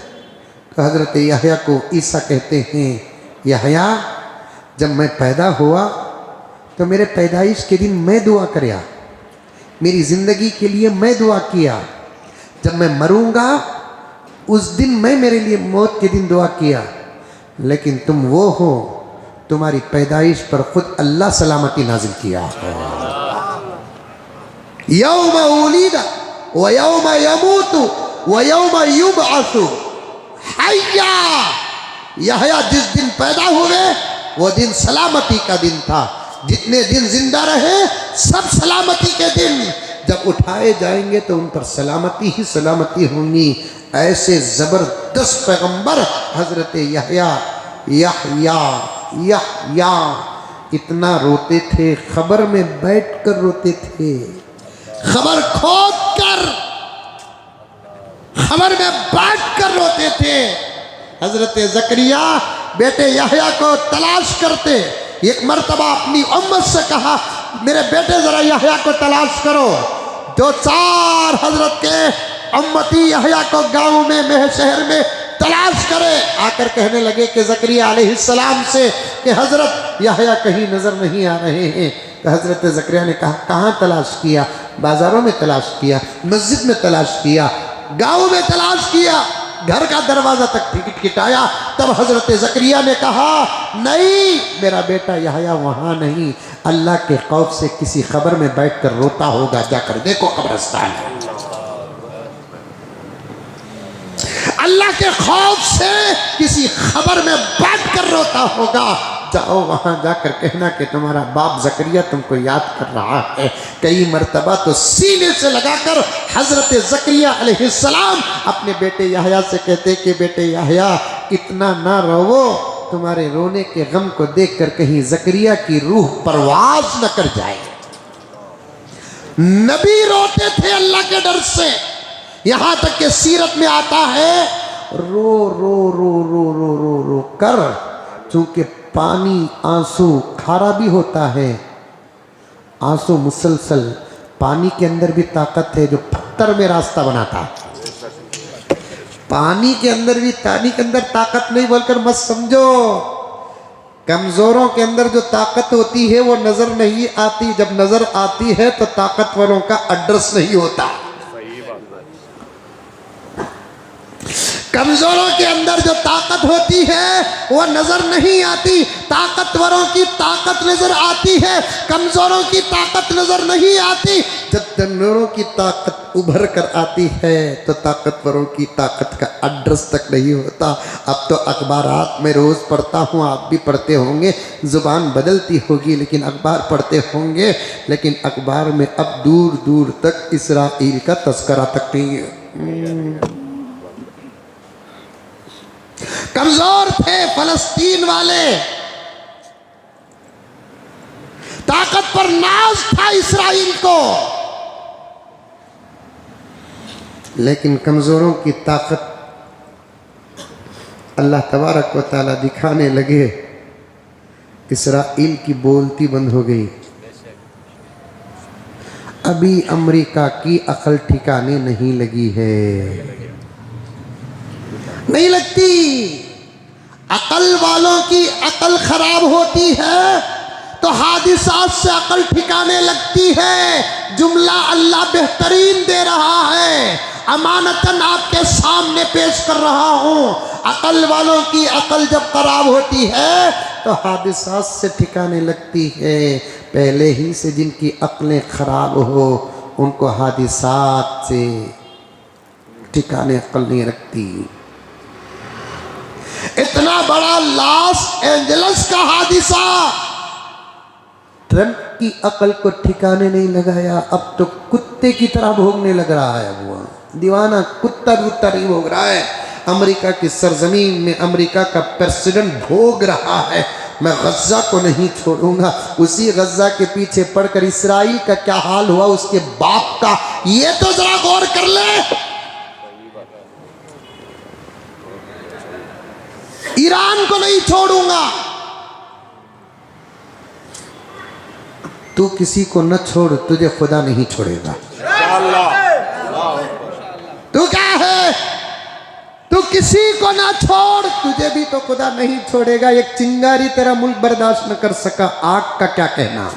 तो हजरत याहया को ईसा कहते हैं, याहया, जब मैं पैदा हुआ तो मेरे पैदाइश के दिन मैं दुआ किया, मेरी ज़िंदगी के लिए मैं दुआ किया। जब मैं मरूंगा उस दिन मैं मेरे लिए मौत के दिन दुआ किया। लेकिन तुम वो हो, तुम्हारी पैदाइश पर खुद अल्लाह सलामती नाजिल किया है। यौम उलीदा व यौम यमूतु व यौम युबअसु हय्या। याहया जिस दिन पैदा हुए वो दिन सलामती का दिन था। जितने दिन जिंदा रहे सब सलामती के दिन। जब उठाए जाएंगे तो उन पर सलामती ही सलामती होंगी। ऐसे जबरदस्त पैगंबर हजरत यहया इतना रोते थे, खबर में बैठकर रोते थे, खबर खोद कर खबर में बैठकर रोते थे। हजरत जकरिया बेटे यहया को तलाश करते, एक मर्तबा अपनी उम्मत से कहा मेरे बेटे जरा यहया को तलाश करो। दो चार हजरत के उम्मती यहया को गांव में शहर में तलाश करे, आकर कहने लगे कि जकरिया अलैहिस्सलाम से कि हजरत यहया कहीं नजर नहीं आ रहे हैं। तो हजरत जकरिया ने कहा कहाँ तलाश किया? बाजारों में तलाश किया, मस्जिद में तलाश किया, गांव में तलाश किया, घर का दरवाजा तक खटखटाया। तब हजरत जकरिया ने कहा नहीं, मेरा बेटा यहया वहां नहीं, अल्लाह के खौफ से किसी खबर में बैठकर रोता होगा, जाकर देखो कब्रिस्तान है। अल्लाह के खौफ से किसी खबर में बैठकर रोता होगा, जाओ वहां जाकर कहना कि तुम्हारा बाप जकरिया तुमको याद कर रहा है। कई मर्तबा तो सीने से लगाकर हजरत जकरिया अलैहिस्सलाम अपने बेटे यहया से कहते कि बेटे यहया इतना ना रोवो, तुम्हारे रोने के गम को देखकर कहीं जकरिया की रूह परवाज न कर जाए। नबी रोते थे अल्लाह के डर से, यहां तक कि सीरत में आता है रो रो रो रो रो रो रो कर, चूंकि पानी आंसू खारा भी होता है, आंसू मुसलसल, पानी के अंदर भी ताकत है जो पत्थर में रास्ता बनाता है। पानी के अंदर भी, पानी के अंदर ताकत नहीं बोलकर मत समझो, कमजोरों के अंदर जो ताकत होती है वो नजर नहीं आती, जब नजर आती है तो ताकतवरों का एड्रेस नहीं होता। कमजोरों के अंदर जो ताकत होती है वो नजर नहीं आती, ताकतवरों की ताकत नजर आती है, कमजोरों की ताकत नजर नहीं आती। जब कमजोरों की ताकत उभर कर आती है तो ताकतवरों की ताकत का एड्रेस तक नहीं होता। अब तो अखबारात में रोज पढ़ता हूँ, आप भी पढ़ते होंगे, जुबान बदलती होगी लेकिन अखबार पढ़ते होंगे, लेकिन अखबार में अब दूर दूर तक इसराइल का तस्करा तक नहीं है। कमजोर थे फलस्तीन वाले, ताकत पर नाज था इसराइल को, लेकिन कमजोरों की ताकत अल्लाह तबारक व तआला दिखाने लगे, इसराइल की बोलती बंद हो गई। अभी अमेरिका की अकल ठिकाने नहीं लगी है, नहीं लगती। अकल वालों की अकल खराब होती है तो हादिसात से अकल ठिकाने लगती है। जुमला अल्लाह बेहतरीन दे रहा है, अमानतन आपके सामने पेश कर रहा हूँ। अकल वालों की अकल जब खराब होती है तो हादिसात से ठिकाने लगती है। पहले ही से जिनकी अकलें खराब हो उनको हादिसात से ठिकाने अकल नहीं रखती। इतना बड़ा लॉस एंजल्स का हादिसा, ट्रंप की अकल को ठिकाने नहीं लगाया, अब तो कुत्ते की तरह भोगने लग रहा है। वो दीवाना कुत्ता नहीं भोग रहा है। अमेरिका की सरजमीन में अमेरिका का प्रेसिडेंट भोग रहा है, मैं गज्जा को नहीं छोड़ूंगा। उसी गज्जा के पीछे पड़कर इसराइल का क्या हाल हुआ उसके बाप का, ये तो जरा गौर कर ले। ईरान को नहीं छोड़ूंगा, तू किसी को न छोड़, तुझे खुदा नहीं छोड़ेगा। तू क्या है, तू किसी को ना छोड़, तुझे भी तो खुदा नहीं छोड़ेगा। एक चिंगारी तेरा मुल्क बर्दाश्त न कर सका, आग का क्या कहना।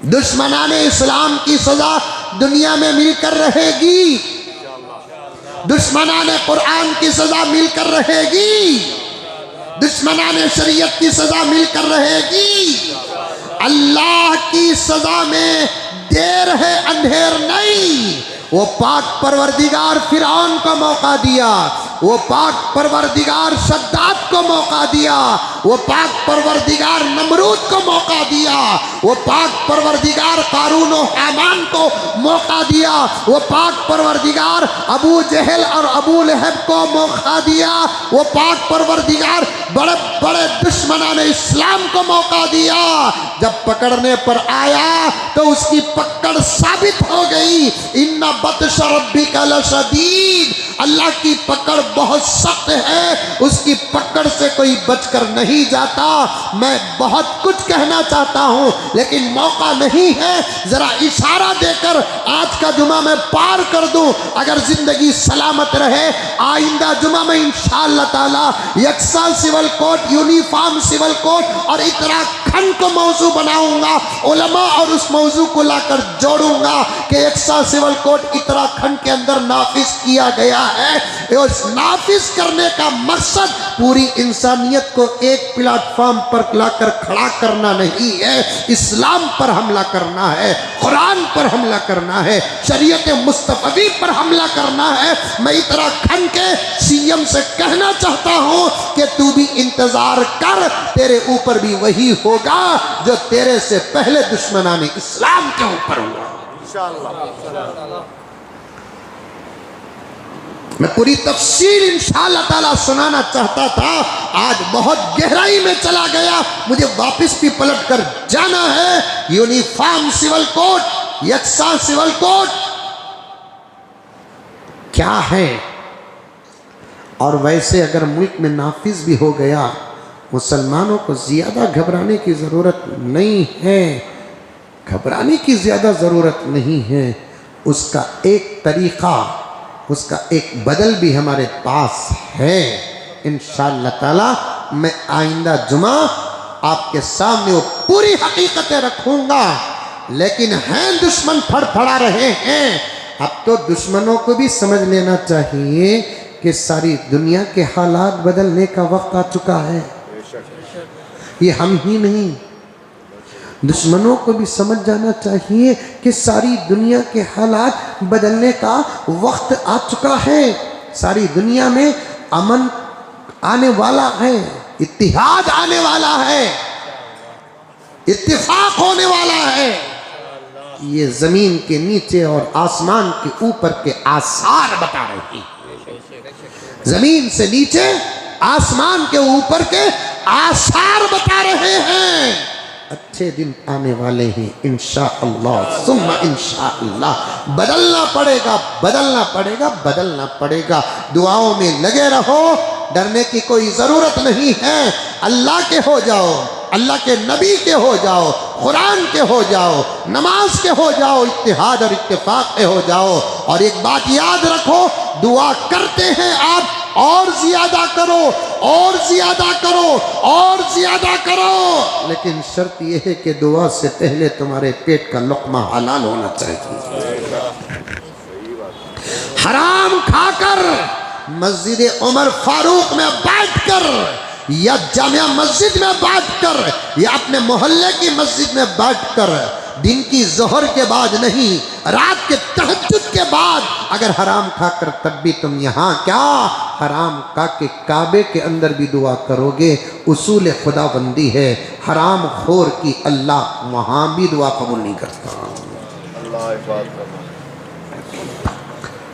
दुश्मनाने इस्लाम की सजा दुनिया में मिलकर रहेगी, दुश्मनाने कुरान की सजा मिलकर रहेगी, दुश्मनाने शरीयत की सजा मिलकर रहेगी। अल्लाह की सजा में देर है, अंधेर नहीं। वो पाक परवरदिगार फिरौन को मौका दिया, वो पाक परवरदिगार शद्दाद को मौका दिया, वो पाक परवरदिगार नमरूद को मौका दिया, वो पाक परवरदिगार कारून और हामान को मौका दिया, वो पाक परवरदिगार अबू जहल और अबू लहब को मौका दिया, वो पाक परवरदिगार बड़े बड़े दुश्मनाने इस्लाम को मौका दिया। जब पकड़ने पर आया तो उसकी पकड़ साबित हो गई। इन्ना बत्श रब्बिका लशदीद, अल्लाह की पकड़ बहुत सख्त है, उसकी पकड़ से कोई बचकर नहीं जाता। मैं बहुत कुछ कहना चाहता हूँ लेकिन मौका नहीं है, जरा इशारा देकर आज का जुमा मैं पार कर दूं। अगर जिंदगी सलामत रहे आइंदा जुमा में इंशाअल्लाह ताला यकसा civil code, uniform civil code और उत्तराखंड को मौजू बनाऊंगा, उलमा और उस मौजू को लाकर जोड़ूंगा कि यकसा सिविल कोड उत्तराखंड के अंदर नाफिज किया गया है। उस नाफिज करने का मकसद पूरी इंसानियत को एक प्लेटफॉर्म पर लाकर खड़ा करना नहीं है, इस्लाम पर हमला करना है, कुरान पर हमला करना है, शरीयत मुस्तफवी पर हमला करना है। मैं उत्तराखंड के सीएम से कहना चाहता हूं कि तू भी इंतजार कर, तेरे ऊपर भी वही होगा जो तेरे से पहले दुश्मनाने इस्लाम के ऊपर हुआ इंशाअल्लाह। मैं पूरी तफसील इंशाअल्लाह ताला सुनाना चाहता था, आज बहुत गहराई में चला गया, मुझे वापस भी पलट कर जाना है। यूनिफॉर्म सिविल कोड, यकसा सिविल कोड क्या है? और वैसे अगर मुल्क में नाफिज भी हो गया, मुसलमानों को ज्यादा घबराने की जरूरत नहीं है, घबराने की ज्यादा जरूरत नहीं है। उसका एक तरीका, उसका एक बदल भी हमारे पास है। इंशाअल्लाह ताला मैं आइंदा जुमा आपके सामने वो पूरी हकीकतें रखूंगा। लेकिन हैं दुश्मन फड़फड़ा रहे हैं, अब तो दुश्मनों को भी समझ लेना चाहिए कि सारी दुनिया के हालात बदलने का वक्त आ चुका है। ये हम ही नहीं, दुश्मनों को भी समझ जाना चाहिए कि सारी दुनिया के हालात बदलने का वक्त आ चुका है। सारी दुनिया में अमन आने वाला है, इत्तिहाद आने वाला है, इत्तिफाक होने वाला है। ये जमीन के नीचे और आसमान के ऊपर के आसार बता रहे हैं। जमीन से नीचे आसमान के ऊपर के आसार बता रहे हैं। अच्छे दिन आने वाले हैं इंशाअल्लाह सुम्मा इंशाअल्लाह। बदलना पड़ेगा, बदलना पड़ेगा, बदलना पड़ेगा। दुआओं में लगे रहो, डरने की कोई ज़रूरत नहीं है। अल्लाह के हो जाओ, अल्लाह के नबी के हो जाओ, कुरान के हो जाओ, नमाज के हो जाओ, इत्तिहाद और इत्तिफाक के हो जाओ। और एक बात याद रखो, दुआ करते हैं आप और ज्यादा करो, और ज्यादा करो, और ज्यादा करो। लेकिन शर्त यह है कि दुआ से पहले तुम्हारे पेट का लुक़मा हलाल होना चाहिए। हराम खाकर मस्जिद उमर फारूक में बैठकर या जामिया मस्जिद में बैठकर या अपने मोहल्ले की मस्जिद में बैठकर, दिन की ज़ोहर के बाद नहीं, रात के तहज्जुद के बाद अगर हराम खाकर तब भी तुम यहाँ क्या हराम का के काबे के अंदर भी दुआ करोगे, उसूल खुदाबंदी है। हराम खोर की अल्लाह वहाँ भी दुआ कबूल नहीं करता।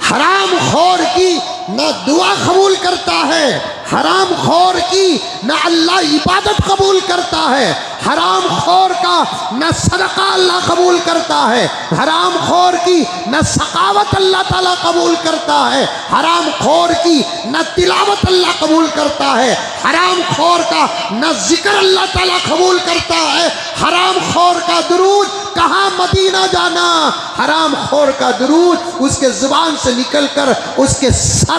हराम खोर की ना दुआ कबूल करता है, हराम खोर की ना अल्लाह इबादत कबूल करता है, हराम खोर का न सदका अल्लाह कबूल करता है, हराम खोर की न सकावत अल्लाह ताला कबूल करता है, हराम खोर की न तिलावत अल्लाह कबूल करता है, हराम खोर का न जिक्र अल्लाह ताला कबूल करता है, हराम खोर का दुरूद कहाँ मदीना जाना, हराम खोर का दुरूद उसके जुबान से निकलकर उसके सर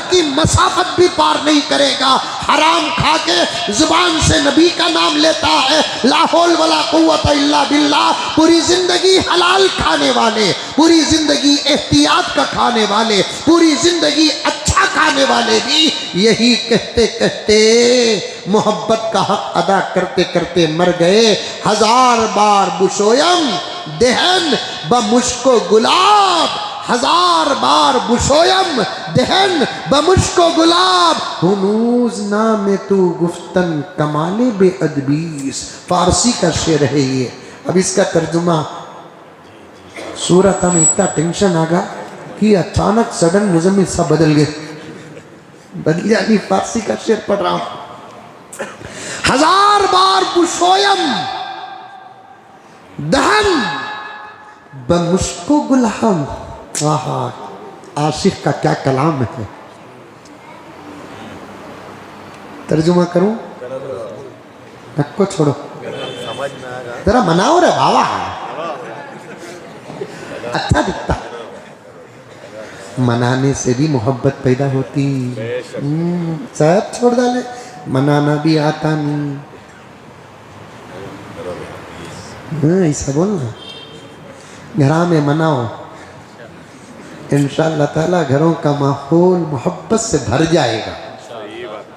की मसाफत भी पार नहीं करेगा। हराम खा के जुबान से नबी का नाम लेता है, ला हौल वला कुव्वत इल्ला बिल्लाह। पूरी जिंदगी हलाल खाने वाले, पूरी जिंदगी एहतियात का खाने वाले, पूरी जिंदगी अच्छा खाने वाले भी यही कहते कहते मोहब्बत का हक अदा करते करते मर गए। हजार बार बुशोयम देहन ब मुश्को गुलाब, हजार बार बुशोयम दहन बमुश्को गुलाब हुनूज नाम तू गुफ्तन कमाले बेअदबीस। फारसी का शेर है ये। अब इसका तर्जुमा, सूरत में इतना टेंशन आ गया कि अचानक सडन मुजम्मिल सा बदल गए, बदल जानी फारसी का शेर पढ़ रहा हूं। हजार बार बुशोयम दहन बमुश्को गुलाम। आहा, आशिक का क्या कलाम है। तर्जुमा करूं? नक्को छोड़ो, जरा मनाओ रे बाबा, अच्छा दिखता। मनाने से भी मोहब्बत पैदा होती। सब छोड़ डाले, मनाना भी आता नहीं। ऐसा बोलना, घरा में मनाओ, इंशाअल्लाह ताला घरों का माहौल मोहब्बत से भर जाएगा।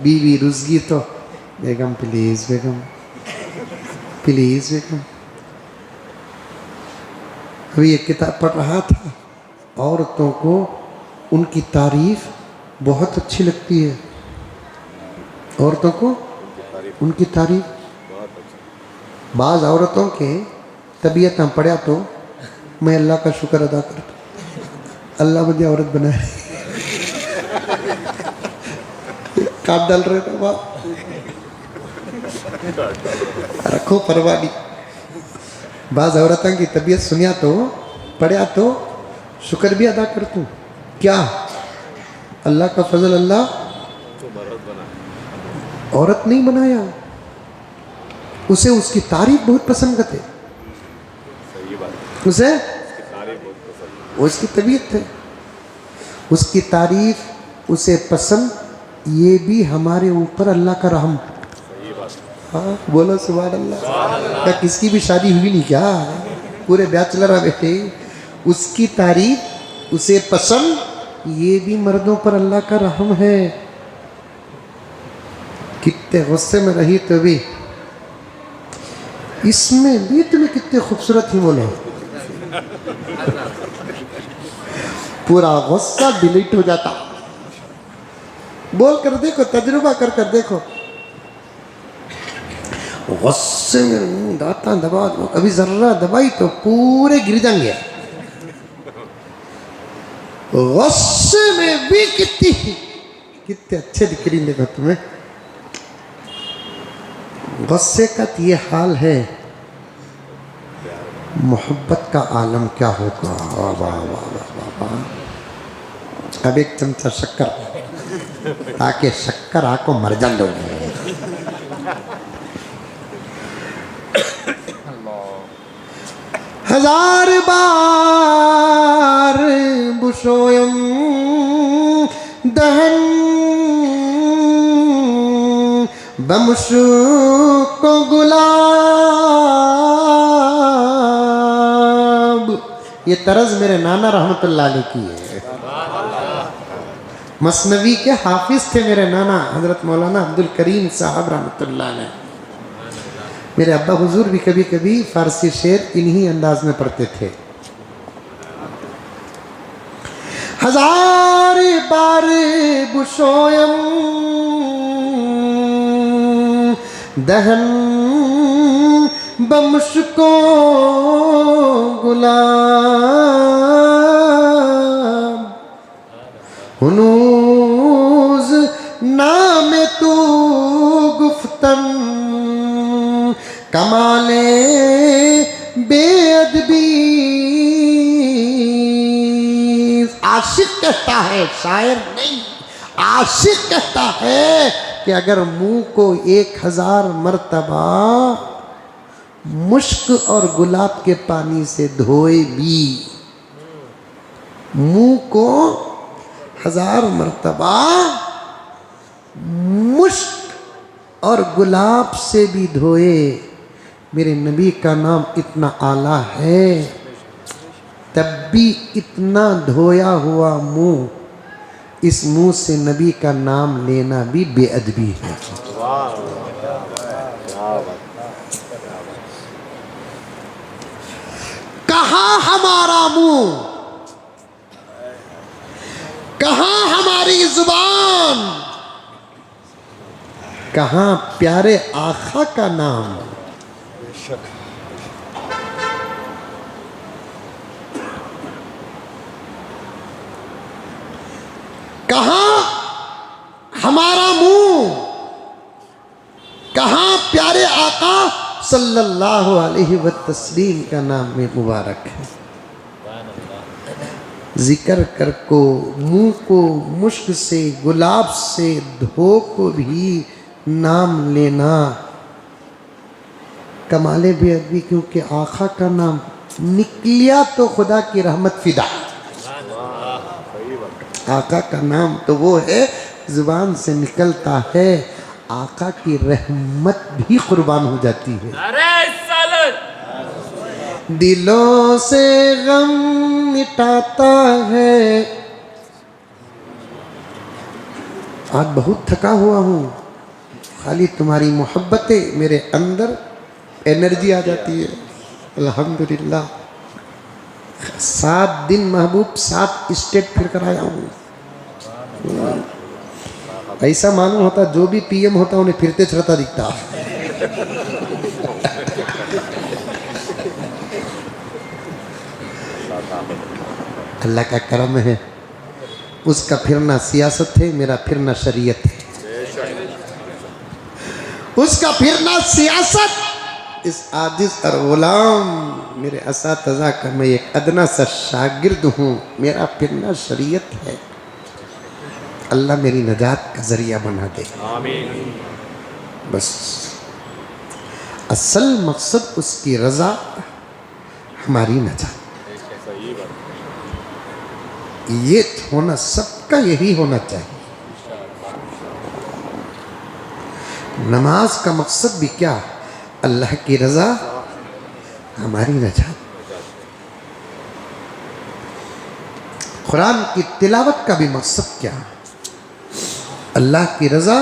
बीवी रुसगी तो बेगम प्लीज, बेगम प्लीज, बेगम। अभी एक किताब पढ़ रहा था, औरतों को उनकी तारीफ बहुत अच्छी लगती है। औरतों को उनकी तारीफ, बाज़ औरतों के तबीयत में पड़ा तो मैं अल्लाह का शुक्र अदा करता, अल्लाह मुझे औरत बनाए। काट डाल रहे थे बाप, रखो परवाह नहीं। बाज़ औरतों की तबीयत सुनिया तो पढ़ा तो शुक्र भी अदा करतूँ। क्या अल्लाह का फजल, अल्लाह औरत नहीं बनाया, उसे उसकी तारीफ बहुत पसंद करते, उसे उसकी तबीयत है, उसकी तारीफ उसे पसंद, ये भी हमारे ऊपर अल्लाह का रहम। हाँ बोलो सुभान अल्लाह। क्या किसकी भी शादी हुई नहीं क्या? पूरे बैचलर है बेटे, उसकी तारीफ उसे पसंद, ये भी मर्दों पर अल्लाह का रहम है। कितने गुस्से में रही तो भी इसमें भी तुम्हें कितने खूबसूरत ही बोलो, पूरा गुस्सा डिलीट हो जाता। बोल कर देखो, तजुर्बा कर कर देखो। गुस्से में दाता दबा दो, कभी जर्रा दबाई तो पूरे गिर जाएंगे। गुस्से में भी कितने अच्छे दिख रही देखो तुम्हें। गुस्से का तो ये हाल है, मोहब्बत का आलम क्या होगा। वाह वाह वाह वाह। अब एक चमचा शक्कर, ताकि शक्कर आको मर जान दो। हजार बार बुशोयम दहन बमुश्को गुलाब। ये तरज मेरे नाना रहमतुल्लाह अलैह की है। मसनवी के हाफिज थे मेरे नाना हजरत मौलाना अब्दुल करीम साहब रहमतुल्लाह अलैह। मेरे अब्बा हुजूर भी कभी कभी फारसी शेर इन्हीं अंदाज में पढ़ते थे। हजार बार बुशोयम दहन बमुश्को गुलाब हुनूज नाम तू गुफ्तन कमाले बेअदबी। आशिक कहता है, शायर नहीं, आशिक कहता है कि अगर मुंह को 1000 मर्तबा मुश्क और गुलाब के पानी से धोए भी, मुंह को 1000 मर्तबा मुश्क और गुलाब से भी धोए, मेरे नबी का नाम इतना आला है, तब भी इतना धोया हुआ मुंह, इस मुंह से नबी का नाम लेना भी बेअदबी है। कहाँ हमारा मुंह कहाँ हमारी जुबान, कहाँ प्यारे आका का नाम। कहाँ हमारा मुंह, कहाँ प्यारे आका सल्लल्लाहु अलैहि वसल्लम का नाम में मुबारक है। जिक्र कर को मुंह को मुश्क से गुलाब से धो को भी नाम लेना कमाले बेअदबी, क्योंकि आका का नाम निकलिया तो खुदा की रहमत फिदा। आका का नाम तो वो है जुबान से निकलता है, आका की रहमत भी कुर्बान हो जाती है। दिलों से गम मिटाता है। आज बहुत थका हुआ हूँ, खाली तुम्हारी मोहब्बतें मेरे अंदर एनर्जी आ जाती है। अल्हम्दुलिल्लाह 7 दिन महबूब 7 स्टेट फिर कर आया हूँ। ऐसा मालूम होता जो भी पीएम होता उन्हें फिरते चलता दिखता। अल्लाह का करम है, उसका फिरना सियासत है, मेरा फिरना शरीयत है। उसका फिरना सियासत, इस आजिज और गुलाम मेरे असातिज़ा का मैं एक अदना सा शागिर्द हूँ, मेरा फिरना शरीयत है। अल्लाह मेरी नजात का जरिया बना दे, आमीन। बस असल मकसद उसकी रजा, हमारी नजात। ये होना सबका यही होना चाहिए। नमाज का मकसद भी क्या? अल्लाह की रजा, हमारी नजात। कुरान की तिलावत का भी मकसद क्या? अल्लाह की रजा,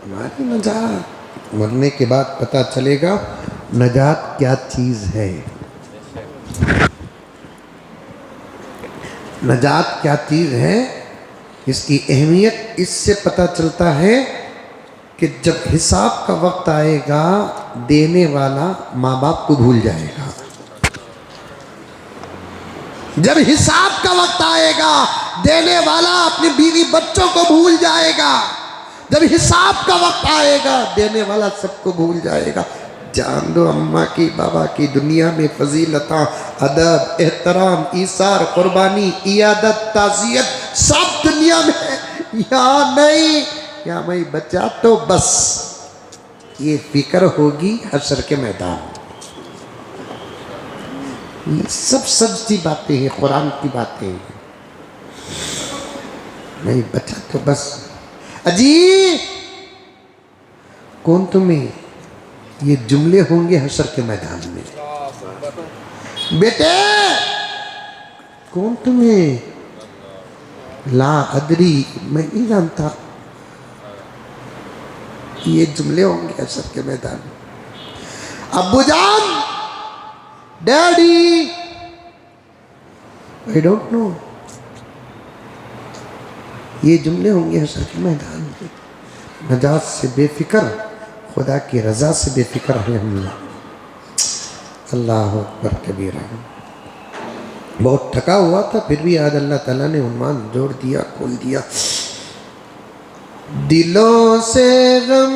हमारी नजात। मरने के बाद पता चलेगा नजात क्या चीज़ है, नजात क्या चीज़ है। इसकी अहमियत इससे पता चलता है कि जब हिसाब का वक्त आएगा, देने वाला माँ बाप को भूल जाएगा। जब हिसाब का वक्त आएगा, देने वाला अपनी बीवी बच्चों को भूल जाएगा। जब हिसाब का वक्त आएगा, देने वाला सबको भूल जाएगा। जान दो अम्मा की, बाबा की दुनिया में फजीलता, अदब, एहतराम, ईसार, कुर्बानी, इयादत, ताज़ियत सब दुनिया में, यहाँ नहीं। यहाँ मैं बचा तो बस ये फिक्र होगी हशर के मैदान। ये सब सच्ची बातें हैं, कुरान की बातें हैं। नहीं बचा तो बस। अजी कौन तुम्हें, ये जुमले होंगे हशर के मैदान में। बेटे कौन तुम्हें, ला अदरी, मैं नहीं जानता। ये जुमले होंगे हशर के मैदान में। अब्बू जान, डैडी, आई डोंट नो। ये जुमले होंगे हशर के मैदान में। नजात से बेफिक्र, खुदा की रजा से बेफिक्र है हम लोग। अल्लाह अकबर कबीरा। बहुत थका हुआ था, फिर भी आज अल्लाह ताला ने उन्मान जोड़ दिया, खोल दिया। दिलों से गम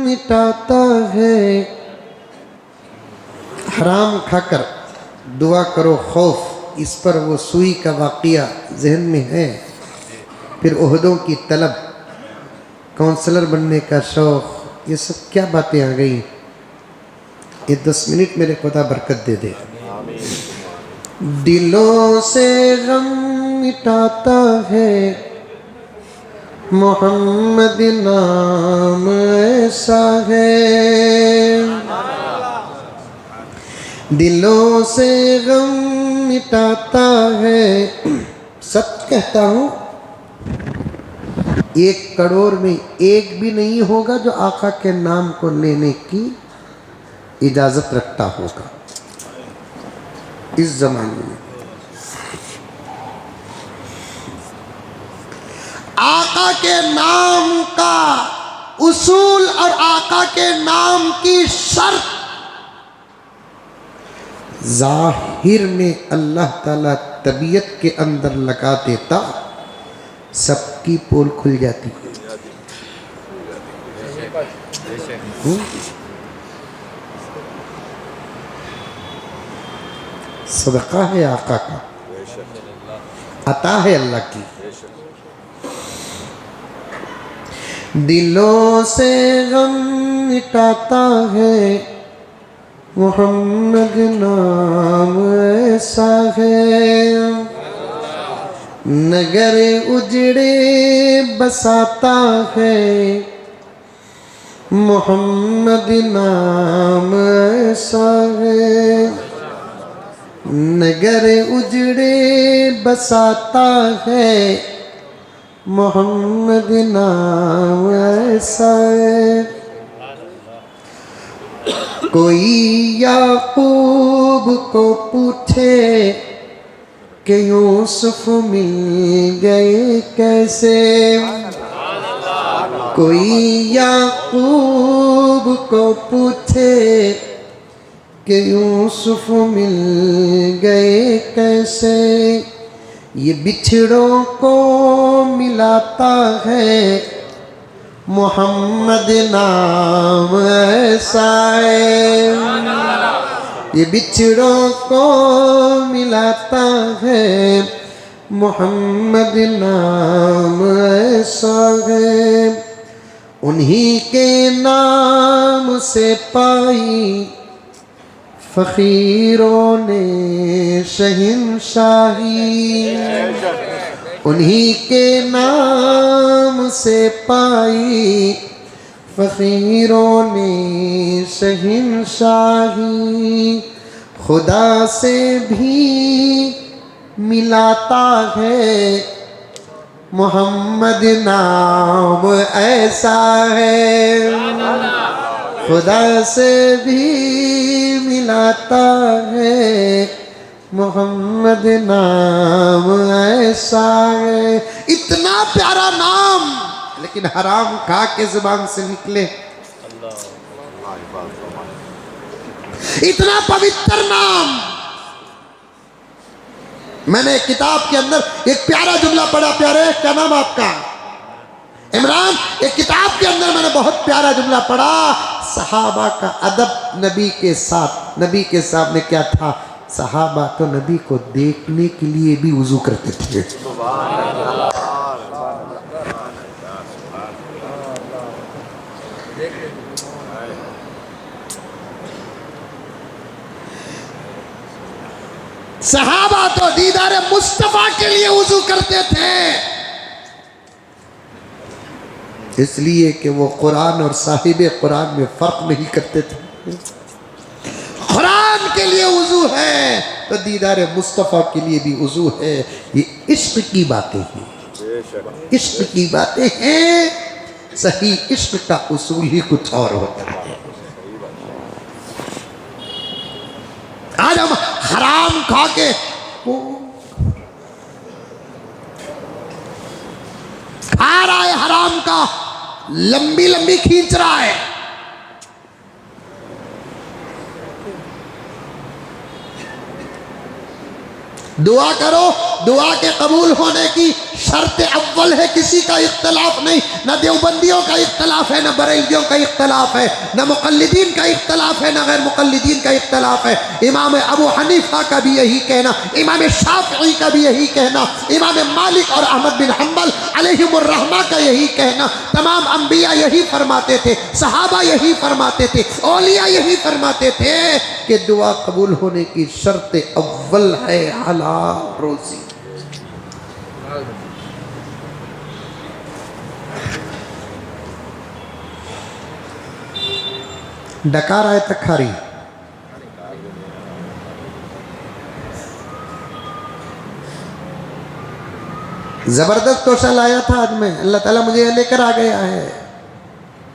मिटाता है। हराम खाकर दुआ करो खौफ, इस पर वो सुई का वाक़या जहन में है। फिर ओहदों की तलब, काउंसलर बनने का शौक़, ये सब क्या बातें आ गई। ये 10 मिनट मेरे खुदा बरकत दे दे। दिलों से गम मिटाता है, मोहम्मद नाम ऐसा है। दिलों से गम मिटाता है। सच कहता हूँ, 1 करोड़ में एक भी नहीं होगा जो आका के नाम को लेने की इजाज़त रखता होगा इस ज़माने में। आका के नाम का उसूल और आका के नाम की शर्त, जाहिर में अल्लाह ताला तबीयत के अंदर लगा देता, सबकी पोल खुल जाती। सदका है आका का, अता है अल्लाह की। दिलों से गम मिटाता है मोहम्मद नाम ऐसा है, नगर उजड़े बसाता है मोहम्मद नाम ऐसा है, नगर उजड़े बसाता है मोहम्मद नाम ऐसा है। कोई याकूब को पूछे कि यूसुफ मिल गए कैसे, कोई याकूब को पूछे कि यूसुफ मिल गए कैसे, ये बिछड़ों को मिलाता है मोहम्मद नाम ऐसा है, ये बिछड़ों को मिलाता है मोहम्मद नाम ऐसा है। उन्हीं के नाम से पाई फ़कीरों ने शहंशाही, उन्हीं के नाम से पाई फ़कीरों ने शहंशाही। खुदा से भी मिलाता है मोहम्मद नाम ऐसा है, खुदा से भी मिलाता है मोहम्मद नाम ऐसा है। इतना प्यारा नाम, लेकिन हराम खा के जुबान से निकले। इतना पवित्र नाम। मैंने किताब के अंदर एक प्यारा जुमला पढ़ा, प्यारे क्या नाम आपका? इमरान। एक किताब के अंदर मैंने बहुत प्यारा जुमला पढ़ा, सहाबा का अदब नबी के साथ। नबी के सामने क्या था? सहाबा तो नबी को देखने के लिए भी वुजू करते थे। सहाबा तो दीदार मुस्तफा के लिए वुजू करते थे, इसलिए कि वो कुरान और साहिबे कुरान में फर्क नहीं करते थे। कुरान के लिए वुजू है तो दीदार मुस्तफ़ा के लिए भी वुजू है। ये इश्क की बातें हैं, इश्क की बातें हैं। सही इश्क का उसूल ही कुछ और होता है। आज हम हराम खा के खा रहा है, हराम का लंबी लंबी खींच रहा है। दुआ करो, दुआ के कबूल होने की शर्त अव्वल है किसी का इख्तलाफ नहीं। न देवबंदियों का इख्तलाफ है, न बरेलवियों का इख्तलाफ है, न मुक़ल्लिदीन का इख्तलाफ है, न गैर मुक़ल्लिदीन का इख्तलाफ है। इमाम अबू हनीफा का भी यही कहना, इमाम शाफ़िई का भी यही कहना, इमाम मालिक और अहमद बिन हम्बल अलैहिमुर रहमा का यही कहना। तमाम अंबिया यही फरमाते थे, सहाबा यही फरमाते थे, औलिया यही फरमाते थे कि दुआ कबूल होने की शर्त अव्वल है हलाल रोज़ी। डकार आए तखारी, जबरदस्त तोशा लाया था आज मैं, अल्लाह ताला मुझे लेकर आ गया है।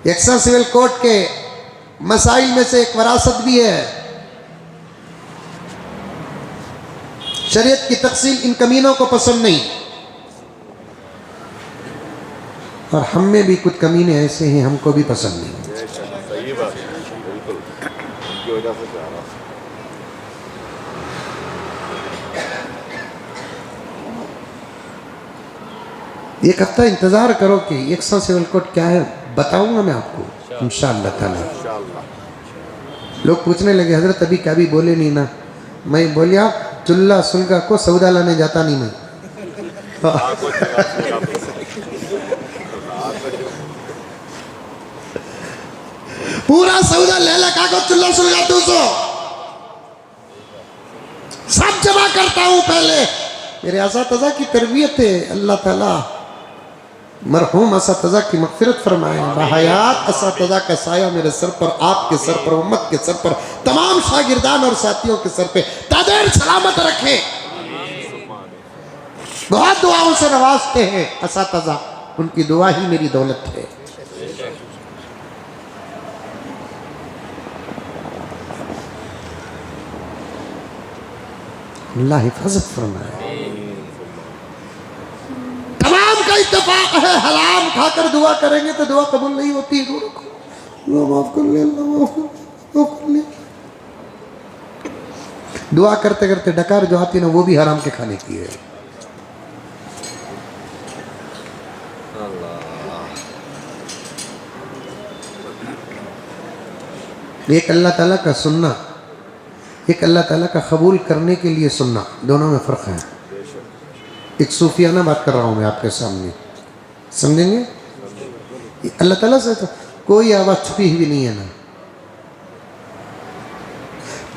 यकसा सिविल कोर्ट के मसाइल में से एक वरासत भी है। शरीयत की तफसील इन कमीनों को पसंद नहीं। और हम में भी कुछ कमीने ऐसे हैं हमको भी पसंद नहीं। सही बात है, बिल्कुल उनकी वजह से जा रहा। एक हफ्ता इंतज़ार करो कि 100 सिविल कोड क्या है बताऊंगा मैं आपको इंशाअल्लाह ताला। लोग पूछने लगे हजरत अभी क्या भी बोले नहीं ना। मैं बोलिया चुल्ला सुलगा को सौदा लाने जाता नहीं मैं। पूरा सौदा ले लगा को चुल्ला सुलगा 200 सब जमा करता हूं पहले। मेरे असातिज़ा की तरबियत है। अल्लाह ताला मरहूम असातिज़ा की मग़फ़िरत फरमाए। बाहयात असातिज़ा का साया मेरे सर पर, आपके सर पर, उम्मत के सर पर, तमाम शागिर्दान और साथियों के सर पे तादेर सलामत रखे। बहुत दुआओं से नवाजते हैं असातिज़ा, उनकी दुआ ही मेरी दौलत है। अल्लाह हिफाजत फरमाए। तमाम का इत्तेफाक है हराम खाकर दुआ करेंगे तो दुआ कबूल नहीं होती। अल्लाह माफ कर ले, अल्लाह माफ कर ले। दुआ करते करते डकार जो आती ना वो भी हराम के खाने की है। एक अल्लाह ताला का सुनना, एक अल्लाह ताला का कबूल करने के लिए सुनना, दोनों में फ़र्क है। एक सूफियाना बात कर रहा हूँ मैं आपके सामने, समझेंगे? अल्लाह ताला से तो कोई आवाज़ छुपी हुई नहीं है ना।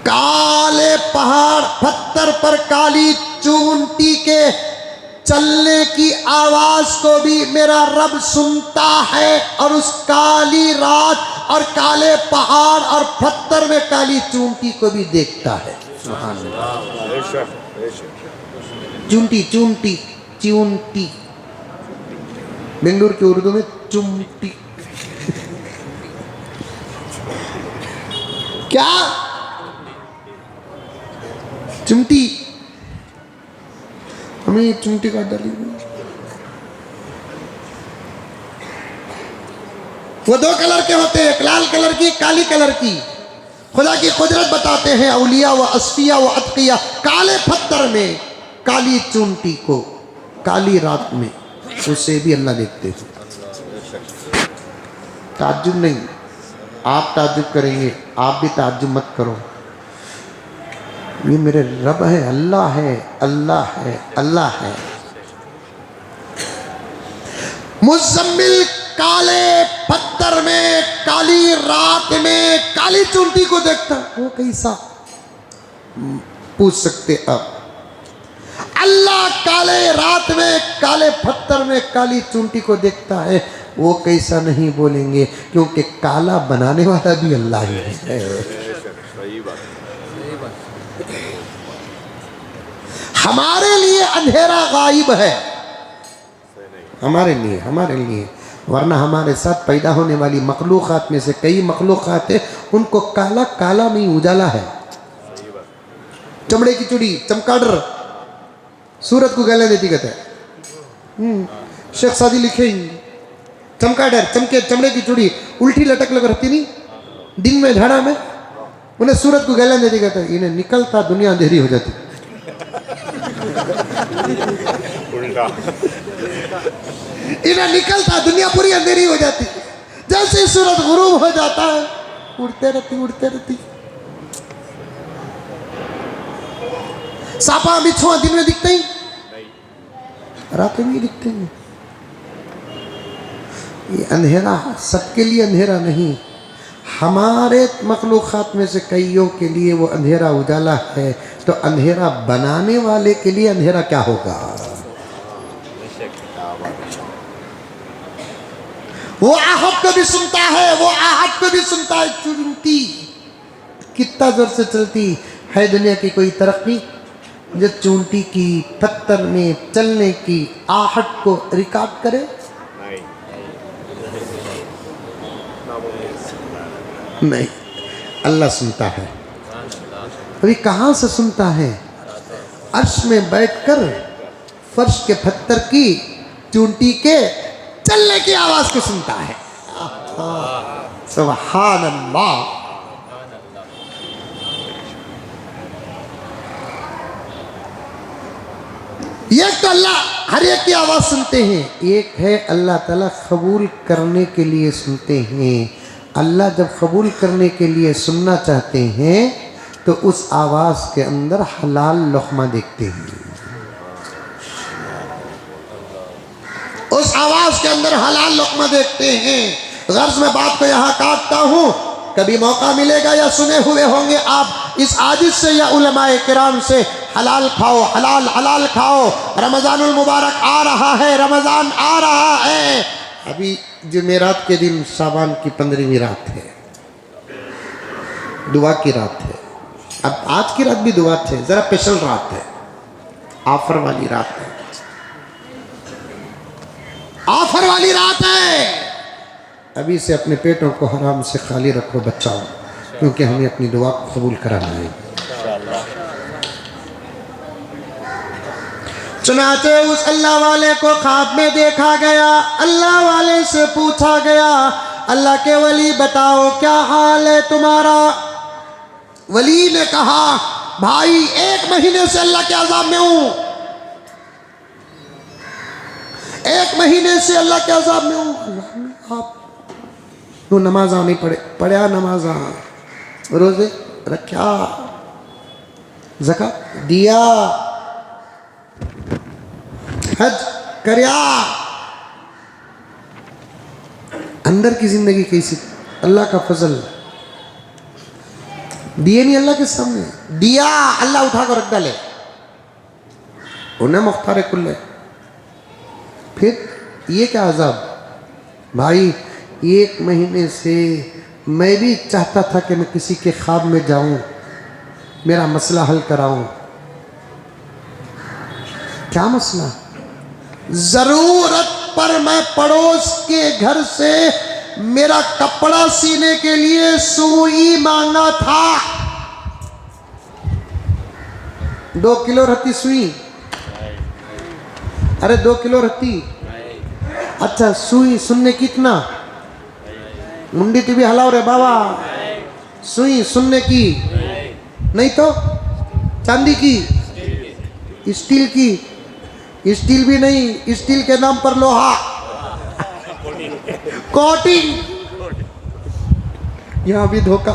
काले पहाड़ पत्थर पर काली चूंटी के चलने की आवाज को भी मेरा रब सुनता है और उस काली रात और काले पहाड़ और पत्थर में काली चूंटी को भी देखता है। सुभान अल्लाह। चूंटी चूंटी चूंटी बेंगलुरु की उर्दू में चूंटी क्या चिमटी, हमें चिमटी का डाली। वो दो कलर के होते हैं, एक लाल कलर की, काली कलर की। खुदा की कुदरत बताते हैं औलिया व अस्फिया व अतकिया काले पत्थर में काली चूंटी को काली रात में उसे भी अल्लाह देखते हैं। ताज्जुब नहीं, आप ताज्जुब करेंगे, आप भी ताज्जुब मत करो। ये मेरे रब है, अल्लाह है, अल्लाह है, अल्लाह है। मुज़म्मिल काले पत्थर में काली रात में काली चूंटी को देखता, वो कैसा? पूछ सकते आप। अल्लाह काले रात में काले पत्थर में काली चूंटी को देखता है, वो कैसा नहीं बोलेंगे, क्योंकि काला बनाने वाला भी अल्लाह ही है। हमारे लिए अंधेरा गायब है, हमारे लिए, वरना हमारे साथ पैदा होने वाली मखलूक़ात में से कई मखलूक़ात है उनको काला काला में उजाला है। चमड़े की चूड़ी, चमकाडर, सूरत को गले देती कहते हैं। शेख सादी लिखे चमकाडर, चमके चमड़े की चूड़ी उल्टी लटक लग रहती नहीं, दिन में झाड़ा में, उन्हें सूरत को गले देती कहते हैं। इन्हें निकलता दुनिया अंधेरी हो जाती। इन्हें निकलता दुनिया पूरी अंधेरी हो जाती। जैसे सूरज गुरूब हो जाता है उड़ते रहती। सांपा बिच्छुआ दिन में दिखते ही, रात में दिखते हैं। ये अंधेरा सबके लिए अंधेरा नहीं, हमारे मखलूक़ात में से कईयों के लिए वो अंधेरा उजाला है। तो अंधेरा बनाने वाले के लिए अंधेरा क्या होगा? वो आहट को भी सुनता है, वो आहट को भी सुनता है। चूंटी कितना जोर से चलती है दुनिया की कोई तरक्की जो चूंटी की पत्थर में चलने की आहट को रिकॉर्ड करे? नहीं, अल्लाह सुनता है। अभी कहाँ से सुनता है? अर्श में बैठकर फर्श के पत्थर की चूंटी के चलने की आवाज को सुनता है। सुभान अल्लाह। एक तो अल्लाह हर एक की आवाज सुनते हैं, एक है अल्लाह ताला कबूल करने के लिए सुनते हैं। अल्लाह जब कबूल करने के लिए सुनना चाहते हैं तो उस आवाज के अंदर हलाल लुक़मा देखते हैं, उस आवाज के अंदर हलाल लुक़मा देखते हैं। गर्ज में बात को यहाँ काटता हूँ, कभी मौका मिलेगा या सुने हुए होंगे आप इस आजिज़ से या उलमाए किराम से, हलाल खाओ, हलाल हलाल खाओ। रमज़ानुल मुबारक आ रहा है, रमज़ान आ रहा है। अभी जुमेरात के दिन शाबान की 15वीं रात है, दुआ की रात है। अब आज की रात भी दुआ है, ज़रा स्पेशल रात है, ऑफर वाली रात है, ऑफर वाली रात है। अभी से अपने पेटों को हराम से खाली रखो, बचाओ, क्योंकि हमें अपनी दुआ को कबूल कराना है। चुनाचे उस अल्लाह वाले को ख्वाब में देखा गया, अल्लाह वाले से पूछा गया, अल्लाह के वली बताओ क्या हाल है तुम्हारा। वली ने कहा, भाई 1 महीने से अल्लाह के अज़ाब में हूं, 1 महीने से अल्लाह के अज़ाब में हूं। आप तो नमाजा नहीं पढ़े, पढ़ा नमाजा, रोजे रखा, ज़कात दिया, हज करया, अंदर की जिंदगी कैसी, अल्लाह का फजल। दिए नहीं अल्लाह के सामने, दिया अल्लाह उठा कर रख डाले, उन्हें मुख्तार कुल्ले। फिर ये क्या अजाब। भाई 1 महीने से मैं भी चाहता था कि मैं किसी के ख्वाब में जाऊं, मेरा मसला हल कराऊं। क्या मसला? जरूरत पर मैं पड़ोस के घर से मेरा कपड़ा सीने के लिए सुई मांगा था। 2 किलो रहती सुई, अरे 2 किलो रहती। अच्छा सुई सुनने कितना, मुंडी तो भी हलाओ रे बाबा। सुई सुनने की नहीं तो चांदी की, स्टील की, स्टील भी नहीं, स्टील के नाम पर लोहा, कोटिंग, यहां भी धोखा।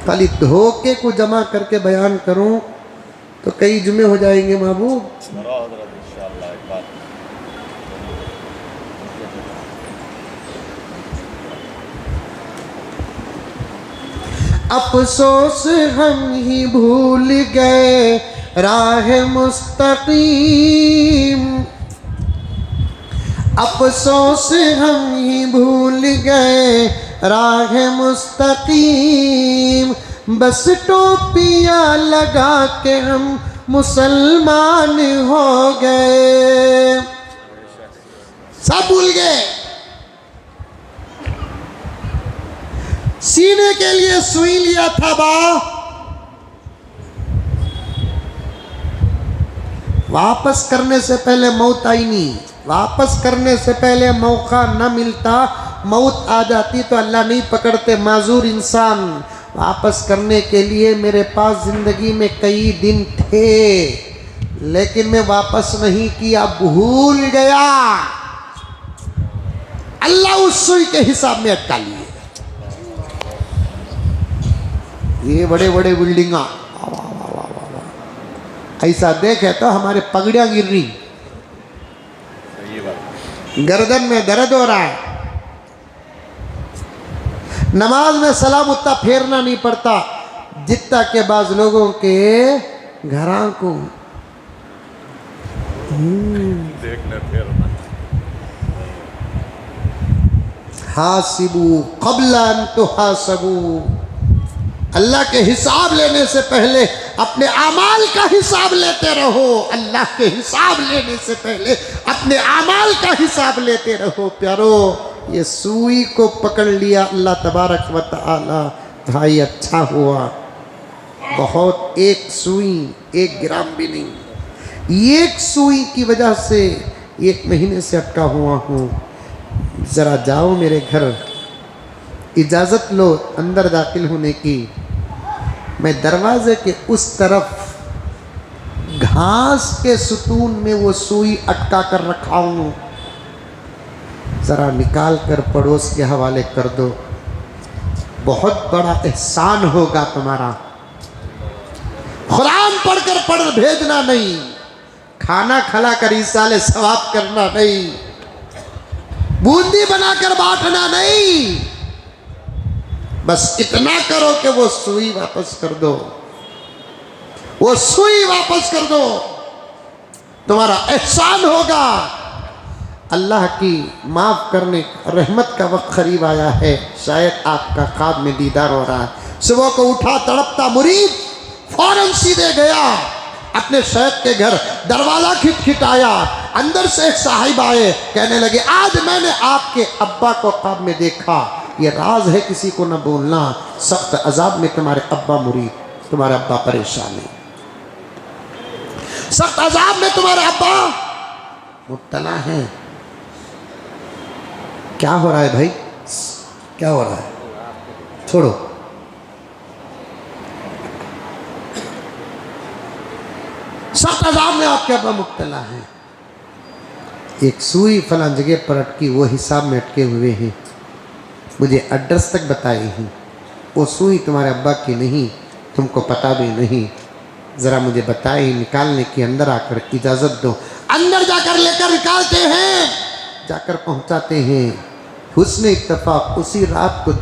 खाली धोखे को जमा करके बयान करूं तो कई जुमे हो जाएंगे महबूब। अफसोस हम ही भूल गए राह मुस्तकीम, अफसोस हम ही भूल गए राह मुस्तकीम। बस टोपियाँ लगा के हम मुसलमान हो गए, सब भूल गए। सीने के लिए सुई लिया था बा, वापस करने से पहले मौत आई नहीं, वापस करने से पहले मौका न मिलता, मौत आ जाती तो अल्लाह नहीं पकड़ते माजूर इंसान। वापस करने के लिए मेरे पास जिंदगी में कई दिन थे, लेकिन मैं वापस नहीं किया, भूल गया। अल्लाह उस सुई के हिसाब में अटका लिए। ये बड़े बड़े बिल्डिंगा ऐसा देखे तो हमारे पगड़ियां गिर रही, गर्दन में दर्द हो रहा है, नमाज में सलाम उतना फेरना नहीं पड़ता जितना के बाद लोगों के घरों को देखने फेरना। हासिबू क़ब्ला अन तुहासबू, अल्लाह के हिसाब लेने से पहले अपने आमाल का हिसाब लेते रहो। अल्लाह के हिसाब लेने से पहले अपने आमाल का हिसाब लेते रहो। प्यारो ये सुई को पकड़ लिया अल्लाह तबारक व तआला, भाई अच्छा हुआ बहुत। एक सुई 1 ग्राम भी नहीं, एक सुई की वजह से 1 महीने से अटका हुआ हूँ, ज़रा जाओ मेरे घर, इजाज़त लो अंदर दाखिल होने की। मैं दरवाजे के उस तरफ घास के सुतून में वो सुई अटका कर रखा हूँ, ज़रा निकाल कर पड़ोस के हवाले कर दो, बहुत बड़ा एहसान होगा तुम्हारा। कुरान पढ़कर पढ़ भेजना नहीं, खाना खिला कर इसाले सवाब करना नहीं, बूंदी बनाकर बांटना नहीं, बस इतना करो कि वो सुई वापस कर दो, वो सुई वापस कर दो, तुम्हारा एहसान होगा। अल्लाह की माफ़ करने रहमत का वक्त करीब आया है, शायद आपका ख्वाब में दीदार हो रहा है। सुबह को उठा तड़पता मुरीद फौरन सीधे गया अपने शेख के घर, दरवाज़ा खिटखिटाया, अंदर से एक साहिब आए, कहने लगे आज मैंने आपके अब्बा को ख्वाब में देखा, ये राज है किसी को न बोलना, सख्त अजाब में तुम्हारे अब्बा मुरीद, तुम्हारे अब्बा परेशान है, सख्त अजाब में तुम्हारे अब्बा मुब्तला है। क्या हो रहा है भाई, क्या हो रहा है, छोड़ो। सख्त अजाब में आपके अब्बा मुब्तला है, एक सुई फलां जगह पर अटकी, वो हिसाब में अटके हुए हैं, मुझे एड्रेस तक बताई हैं, वो सुई तुम्हारे अब्बा की नहीं, तुमको पता भी नहीं, ज़रा मुझे बताए निकालने की, अंदर आकर इजाज़त दो। अंदर जाकर लेकर निकालते हैं, जाकर पहुंचाते हैं, हुस्न इत्तफाक उसी रात को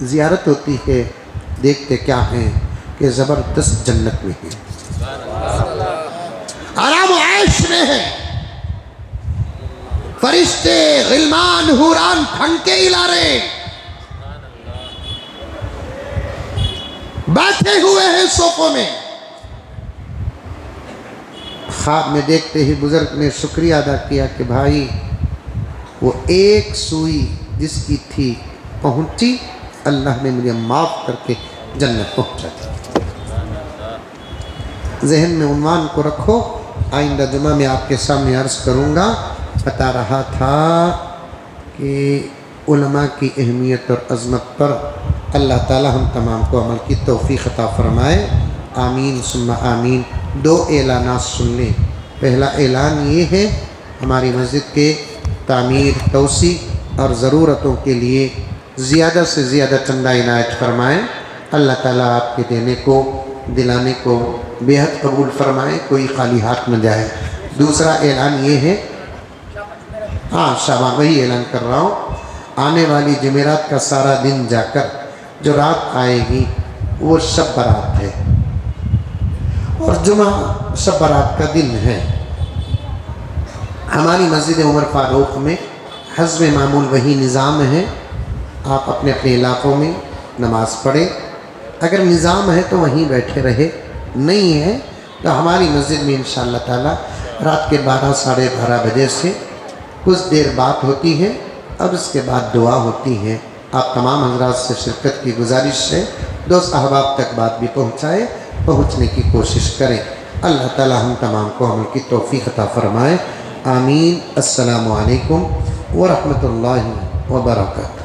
ज़ियारत होती है, देखते क्या हैं कि ज़बरदस्त जन्नत में है, आराम ऐश में है, फरिश्ते गिलमान हुरान फंके इलारे बैठे हुए हैं सोफों में। ख्वाब में देखते ही बुजुर्ग ने शुक्रिया अदा किया कि भाई वो एक सुई जिसकी थी पहुंची, अल्लाह ने मुझे माफ़ करके जन्नत पहुंचा दी। जहन में उन्वान को रखो, आइंदा जुमा में आपके सामने अर्ज़ करूँगा। बता रहा था कि उलमा की अहमियत और अज़मत पर अल्लाह ताला हम तमाम को अमल की तौफ़ीक़ अता फ़रमाए, आमीन सुम्मा आमीन। 2 ऐलानात सुन लें। पहला ऐलान ये है, हमारी मस्जिद के तामीर तोसी और ज़रूरतों के लिए ज़्यादा से ज़्यादा चंदा इनायत फ़रमाएँ। अल्लाह ताला आपके देने को दिलाने को बेहद कबूल फ़रमाए, कोई खाली हाथ न जाए। दूसरा ऐलान ये है, हाँ शाबाश, वही ऐलान कर रहा हूँ, आने वाली जुमेरात का सारा दिन जाकर जो रात आएगी वो शब बारात है और जुमा शब बारात का दिन है। हमारी मस्जिद उमर फ़ारूक में हज़्ब मामूल वही निज़ाम है, आप अपने अपने इलाक़ों में नमाज़ पढ़ें, अगर निज़ाम है तो वहीं बैठे रहे, नहीं है तो हमारी मस्जिद में इंशाअल्लाह ताला रात के 12 साढ़े 12 बजे से कुछ देर बात होती है, अब इसके बाद दुआ होती है। आप तमाम हज़रात से शिरकत की गुजारिश है, दोस्त अहबाब तक बात भी पहुँचाए, पहुँचने की कोशिश करें। अल्लाह ताला हम तमाम को अमल की तौफ़ीक़ अता फ़रमाए, आमीन। अस्सलामु अलैकुम व रहमतुल्लाहि व बरकातहू।